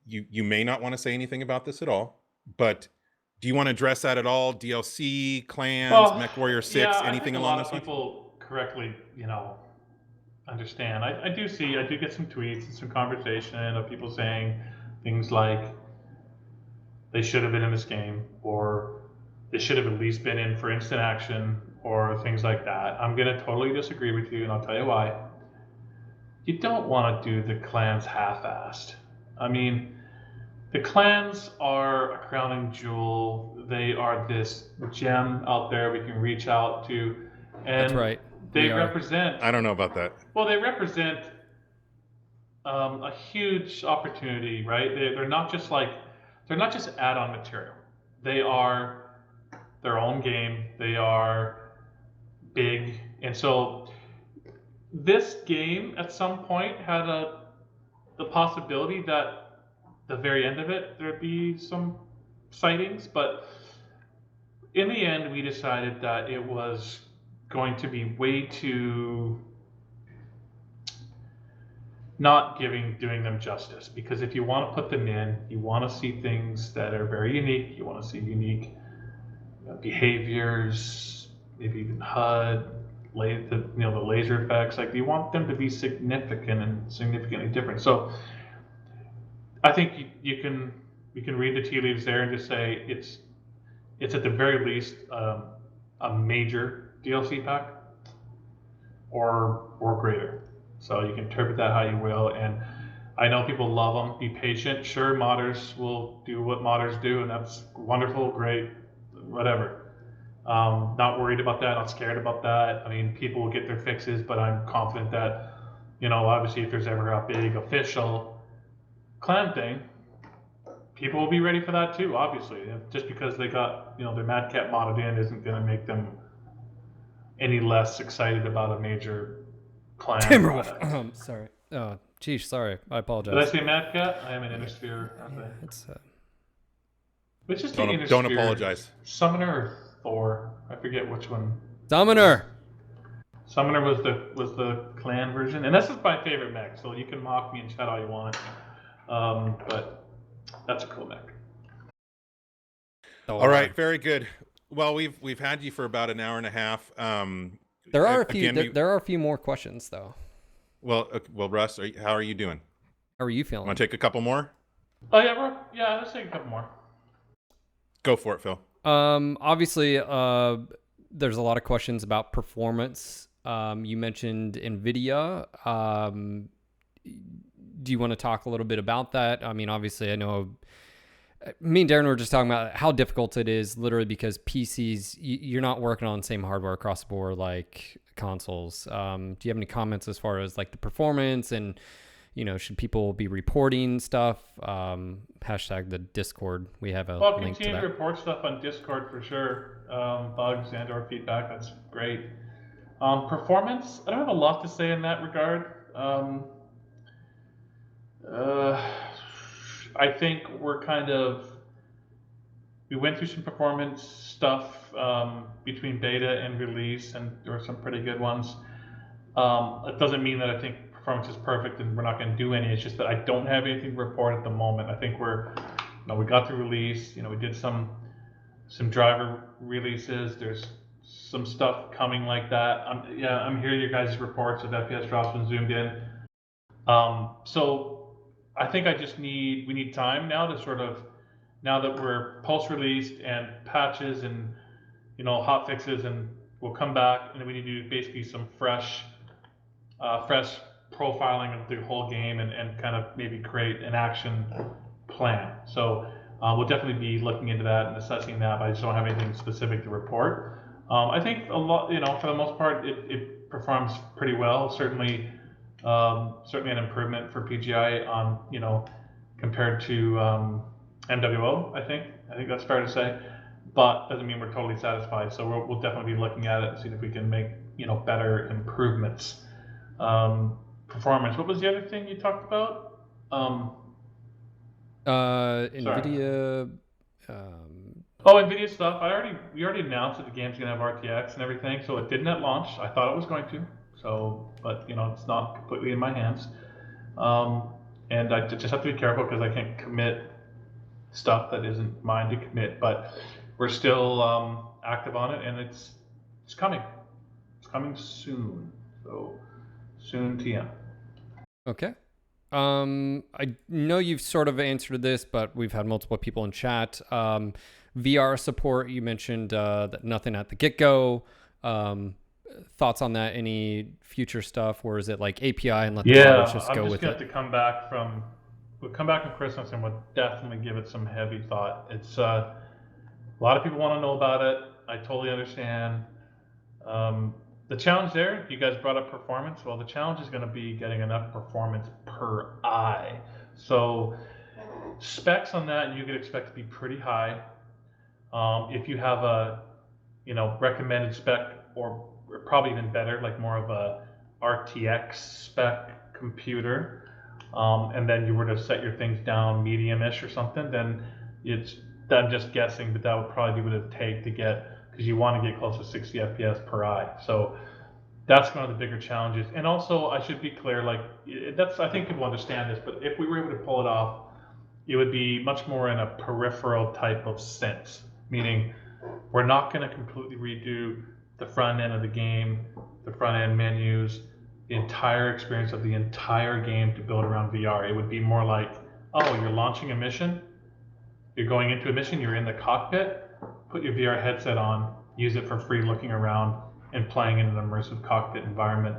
you may not want to say anything about this at all, but do you want to address that at all? DLC, clans, Mechwarrior 6, yeah, anything I think along a lot those of lines? people correctly, understand. I do get some tweets and some conversation of people saying things like they should have been in this game, or they should have at least been in for instant action, or things like that. I'm going to totally disagree with you, and I'll tell you why. You don't want to do the clans half-assed. I mean, the clans are a crowning jewel. They are this gem out there we can reach out to, That's and right. they We are. represent. I don't know about that. Well, they represent a huge opportunity, right? They're not just like they're not just add-on material. They are their own game. They are big, and so this game at some point had the possibility that the very end of it there'd be some sightings, but in the end we decided that it was going to be way too not doing them justice, because if you want to put them in, you want to see things that are very unique. You want to see unique behaviors, maybe even HUD, the laser effects. Like you want them to be significant and significantly different. So I think you can read the tea leaves there and just say it's at the very least a major DLC pack or greater. So you can interpret that how you will. And I know people love them. Be patient. Sure, modders will do what modders do, and that's wonderful, great, whatever. Not worried about that. Not scared about that. I mean, people will get their fixes, but I'm confident that, obviously, if there's ever a big official clan thing, people will be ready for that too. Obviously, just because they got their Mad Cat modded in isn't going to make them any less excited about a major clan. Timberwolf. Sorry. Oh, geez, sorry. I apologize. Did I say Mad Cat? I am an Innisphere. Yeah, it's Which is the Don't Innisphere? apologize. Summoner or Thor? I forget which one. Summoner. Summoner was the clan version, and this is my favorite mech. So you can mock me in chat all you want, but that's a cool mech. All right, very good. Well, we've had you for about an hour and a half. There are a few. There are a few more questions though. Well, Russ, how are you doing? How are you feeling? Want to take a couple more? Oh yeah, bro. Yeah, let's take a couple more. Go for it, Phil. Obviously, there's a lot of questions about performance. You mentioned NVIDIA. Do you want to talk a little bit about that? I mean, obviously, I know me and Darren were just talking about how difficult it is, literally because PCs, you're not working on the same hardware across the board like consoles. Do you have any comments as far as like the performance and, should people be reporting stuff? Hashtag the Discord. We have a link to that. Continue to report stuff on Discord for sure. Bugs and or feedback. That's great. Performance. I don't have a lot to say in that regard. I think we went through some performance stuff between beta and release, and there were some pretty good ones. It doesn't mean that I think performance is perfect and we're not going to do any. It's just that I don't have anything to report at the moment. I think we got the release. We did some driver releases. There's some stuff coming like that. I'm hearing your guys' reports of FPS drops when zoomed in. So I think we need time now to sort of, now that we're post-released and patches and hot fixes, and we'll come back and we need to do basically some fresh profiling of the whole game and kind of maybe create an action plan. So we'll definitely be looking into that and assessing that, but I just don't have anything specific to report. I think a lot, for the most part, it performs pretty well. Certainly an improvement for PGI on, compared to MWO, I think that's fair to say, but doesn't mean we're totally satisfied. So we'll definitely be looking at it and seeing if we can make, better improvements. Performance. What was the other thing you talked about? NVIDIA. NVIDIA stuff. We already announced that the game's gonna have RTX and everything, so it didn't at launch. I thought it was going to. So, but it's not completely in my hands. And I just have to be careful because I can't commit stuff that isn't mine to commit. But we're still active on it, and it's coming. It's coming soon. So soon, TM. Okay. I know you've sort of answered this, but we've had multiple people in chat. VR support, you mentioned that nothing at the get-go. Thoughts on that? Any future stuff, or is it like API and let the modders just go with it? I'm just going to have to come back from we'll come back on Christmas and we'll definitely give it some heavy thought. It's a lot of people want to know about it. I totally understand. The challenge there, you guys brought up performance. Well, the challenge is going to be getting enough performance per eye. So specs on that, you could expect to be pretty high. If you have a, recommended spec, or probably even better, like more of a RTX spec computer, and then you were to set your things down medium-ish or something, then I'm just guessing, but that would probably be what it would take to get, because you want to get close to 60 FPS per eye. So that's one of the bigger challenges. And also, I should be clear, like, I think people understand this, but if we were able to pull it off, it would be much more in a peripheral type of sense, meaning we're not going to completely redo the front end of the game, the front end menus, the entire experience of the entire game to build around VR. It would be more like, oh, you're launching a mission, you're going into a mission, you're in the cockpit, put your VR headset on, use it for free looking around and playing in an immersive cockpit environment.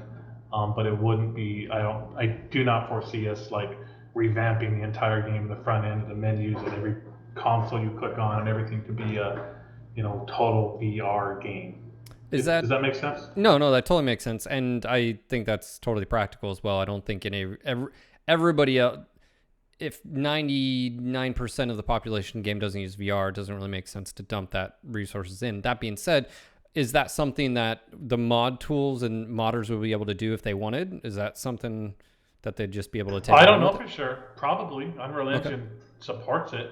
But it wouldn't be, I do not foresee us like revamping the entire game, the front end, the menus, and every console you click on and everything to be a, total VR game. Does that make sense? No, that totally makes sense, and I think that's totally practical as well. I don't think everybody else, if 99% of the population game doesn't use VR, it doesn't really make sense to dump that resources in. That being said, is that something that the mod tools and modders would be able to do if they wanted? Is that something that they'd just be able to take? I don't know for sure. Probably. Unreal Engine supports it.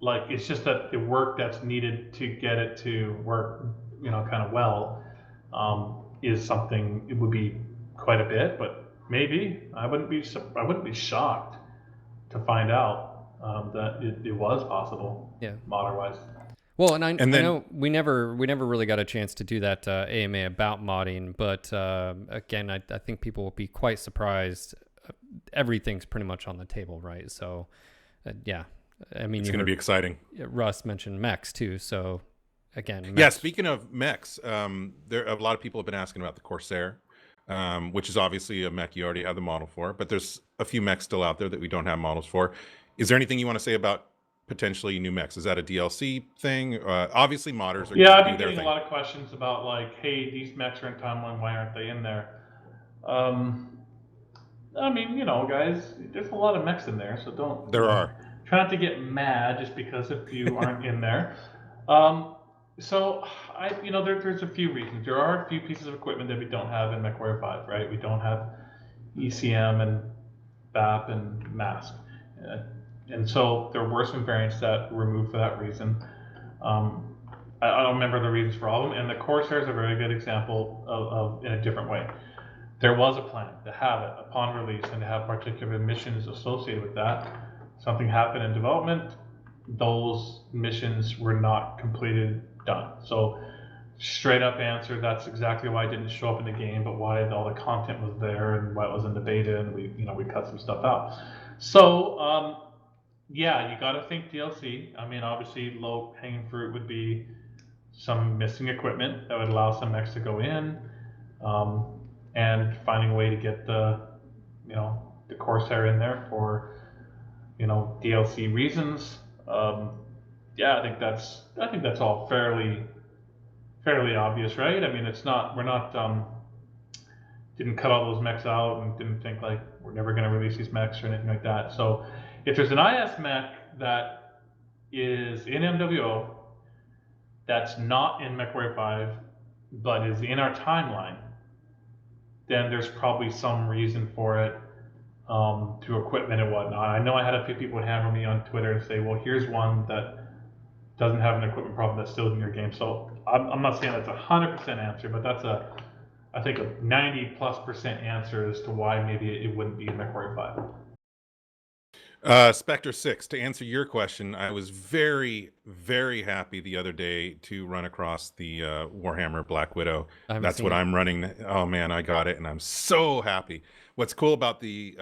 Like, it's just that the work that's needed to get it to work, kind of well, is something. It would be quite a bit, but maybe I wouldn't be shocked to find out that it was possible. Yeah, modder-wise. Well, and I know we never really got a chance to do that AMA about modding, but again, I think people will be quite surprised. Everything's pretty much on the table, right? So, yeah. I mean, it's going to be exciting. Russ mentioned mechs too, so again, mechs. Yeah. Speaking of mechs, there a lot of people have been asking about the Corsair, which is obviously a mech you already have the model for, but there's a few mechs still out there that we don't have models for. Is there anything you want to say about potentially new mechs? Is that a DLC thing? Obviously, modders are I've going to been do their getting thing. a lot of questions about, like, hey, these mechs are in timeline, why aren't they in there? I mean, guys, there's a lot of mechs in there, so don't. There are. Try not to get mad just because a few aren't in there. So there's a few reasons. There are a few pieces of equipment that we don't have in Mechwarrior 5, right? We don't have ECM and BAP and mask. And so there were some variants that were removed for that reason. I don't remember the reasons for all of them. And the Corsair is a very good example of in a different way. There was a plan to have it upon release and to have particular missions associated with that. Something happened in development. Those missions were not completed, done. So straight up answer, that's exactly why it didn't show up in the game, but why all the content was there and why it was in the beta, and we cut some stuff out. So yeah, you got to think DLC. I mean, obviously, low hanging fruit would be some missing equipment that would allow some mechs to go in, and finding a way to get the Corsair in there for DLC reasons. Yeah, I think that's all fairly obvious, right? I mean, didn't cut all those mechs out and didn't think like we're never going to release these mechs or anything like that. So if there's an IS mech that is in MWO that's not in Mechwarrior 5 but is in our timeline, then there's probably some reason for it, to equipment and whatnot. I know I had a few people hammer me on Twitter and say, well, here's one that doesn't have an equipment problem that's still in your game. So I'm not saying that's a 100% answer, but that's I think a 90+% answer as to why maybe it wouldn't be in Mechwarrior 5. Spectre 6, to answer your question, I was very, very happy the other day to run across the Warhammer Black Widow. That's what I'm running. Oh man, I got it, and I'm so happy. What's cool about the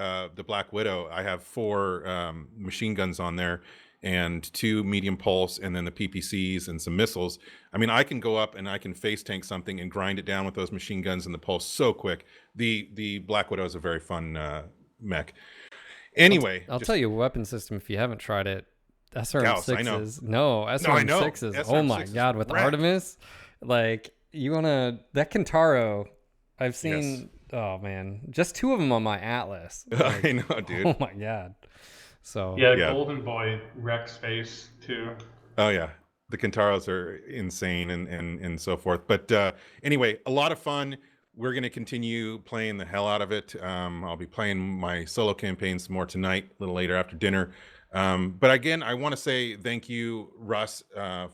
Black Widow, I have 4 machine guns on there and 2 medium pulse, and then the PPCs and some missiles. I mean, I can go up and I can face tank something and grind it down with those machine guns and the pulse so quick. The Black Widow is a very fun mech. Anyway, I'll tell you a weapon system if you haven't tried it. Gauss, I know. SRM6s. No, I know. SRM6s. Oh my SRM6 god, with wrecked. Artemis, like you wanna that Kentaro. I've seen. Yes. Oh man, just 2 of them on my Atlas. I know, dude. Oh my god. So Yeah, Golden Boy Rex face too. Oh yeah, the Kentaros are insane and so forth. But anyway, a lot of fun. We're going to continue playing the hell out of it. I'll be playing my solo campaign some more tonight, a little later after dinner. But again, I want to say thank you, Russ,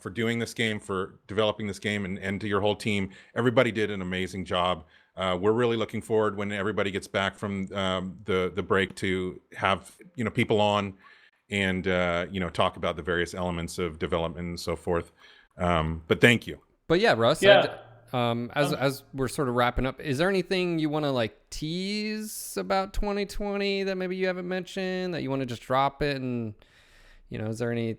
for doing this game, for developing this game, and to your whole team. Everybody did an amazing job. We're really looking forward when everybody gets back from the break to have people on and talk about the various elements of development and so forth. But thank you. But yeah, Russ. Yeah. As we're sort of wrapping up, is there anything you want to like tease about 2020 that maybe you haven't mentioned, that you want to just drop it? And is there any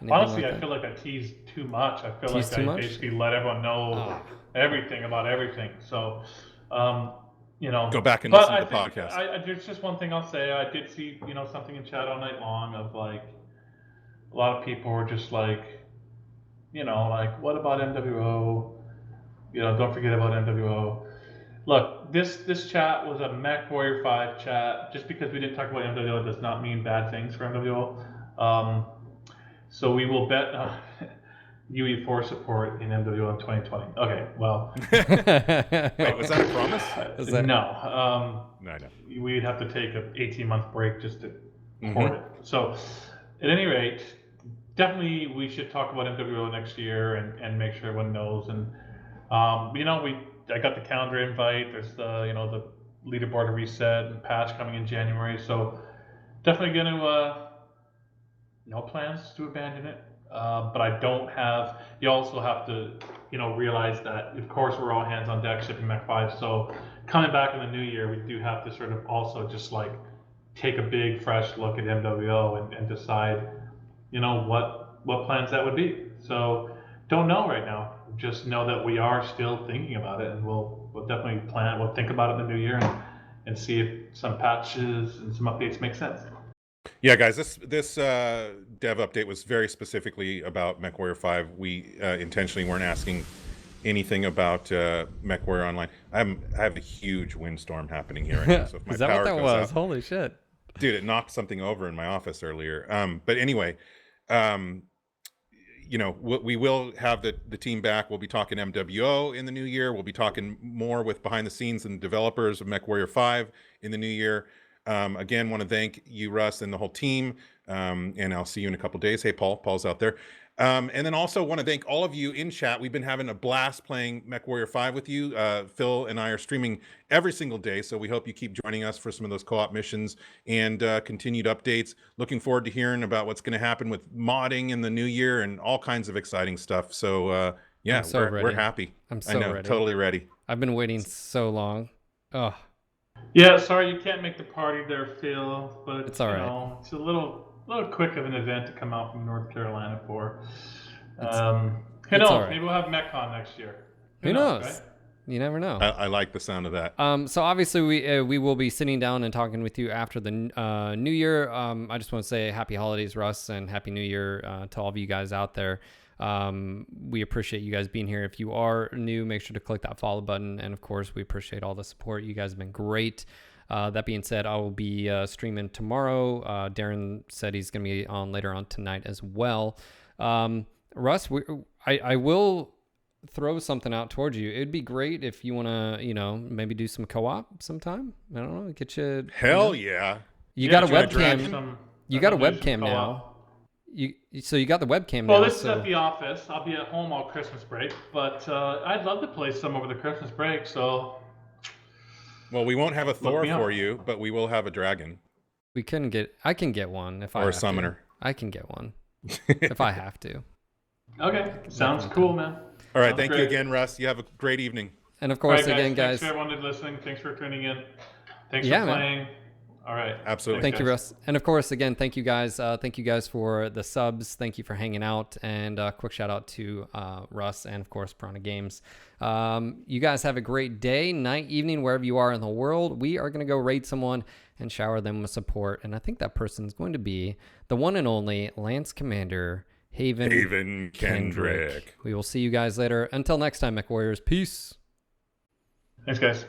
Honestly, like I feel like I teased too much. I feel Teased like too I much? basically let everyone know everything about everything. So, Go back and but listen to the I think podcast. there's just one thing I'll say. I did see, something in chat all night long of like a lot of people were just like, like what about MWO? Don't forget about MWO. Look, this chat was a Mechwarrior 5 chat. Just because we didn't talk about MWO does not mean bad things for MWO. So we will bet UE4 support in MWO in 2020. Okay, well. Wait, was that a promise? No. No, I know. We'd have to take an 18-month break just to port it. So, at any rate, definitely we should talk about MWO next year and make sure everyone knows. And I got the calendar invite. There's the leaderboard reset and patch coming in January. So definitely going to no plans to abandon it. But I don't have. You also have to realize that of course we're all hands on deck shipping Mech 5. So coming back in the new year, we do have to sort of also just like take a big fresh look at MWO and decide what plans that would be. So don't know right now. Just know that we are still thinking about it, and we'll definitely plan. We'll think about it in the new year and see if some patches and some updates make sense. Yeah, guys, this dev update was very specifically about Mechwarrior 5. We intentionally weren't asking anything about Mechwarrior Online. I have a huge windstorm happening here right now. So if my Is that power what that goes was? out, Holy shit! dude, it knocked something over in my office earlier. But anyway, we will have the team back. We'll be talking MWO in the new year. We'll be talking more with behind the scenes and developers of Mechwarrior 5 in the new year. Again, want to thank you, Russ, and the whole team. And I'll see you in a couple days. Hey, Paul. Paul's out there. And then also want to thank all of you in chat. We've been having a blast playing Mechwarrior 5 with you. Phil and I are streaming every single day, so we hope you keep joining us for some of those co-op missions and continued updates. Looking forward to hearing about what's going to happen with modding in the new year and all kinds of exciting stuff. So yeah, we're happy. I'm so ready. Totally ready. I've been waiting so long. Oh. Yeah, sorry you can't make the party there, Phil. But it's all right. It's a little quick of an event to come out from North Carolina for. Who knows? Right. Maybe we'll have MechCon next year. Who knows? Right? You never know. I like the sound of that. So obviously we will be sitting down and talking with you after the new year. I just want to say happy holidays, Russ, and happy new year to all of you guys out there. We appreciate you guys being here. If you are new, make sure to click that follow button. And of course, we appreciate all the support. You guys have been great. That being said, I will be streaming tomorrow. Darren said he's going to be on later on tonight as well. Russ, I will throw something out towards you. It'd be great if you want to, maybe do some co-op sometime. I don't know, get you. Hell yeah. You got a webcam. You got a webcam now. So you got the webcam now. Well, this is at the office. I'll be at home all Christmas break, but I'd love to play some over the Christmas break. So. Well, we won't have a Thor for you, but we will have a dragon. I can get one if I have to. Or a summoner. I can get one if I have to. Okay, sounds cool, man. All right, thank you again, Russ. You have a great evening. And of course, again, guys. Thanks for everyone listening. Thanks for tuning in. Thanks for playing. All right. Absolutely. Thank you, Russ. And of course, again, thank you guys. Thank you guys for the subs. Thank you for hanging out. And quick shout out to Russ and, of course, Piranha Games. You guys have a great day, night, evening, wherever you are in the world. We are going to go raid someone and shower them with support. And I think that person's going to be the one and only Lance Commander Haven Kendrick. We will see you guys later. Until next time, Mech Warriors. Peace. Thanks, guys.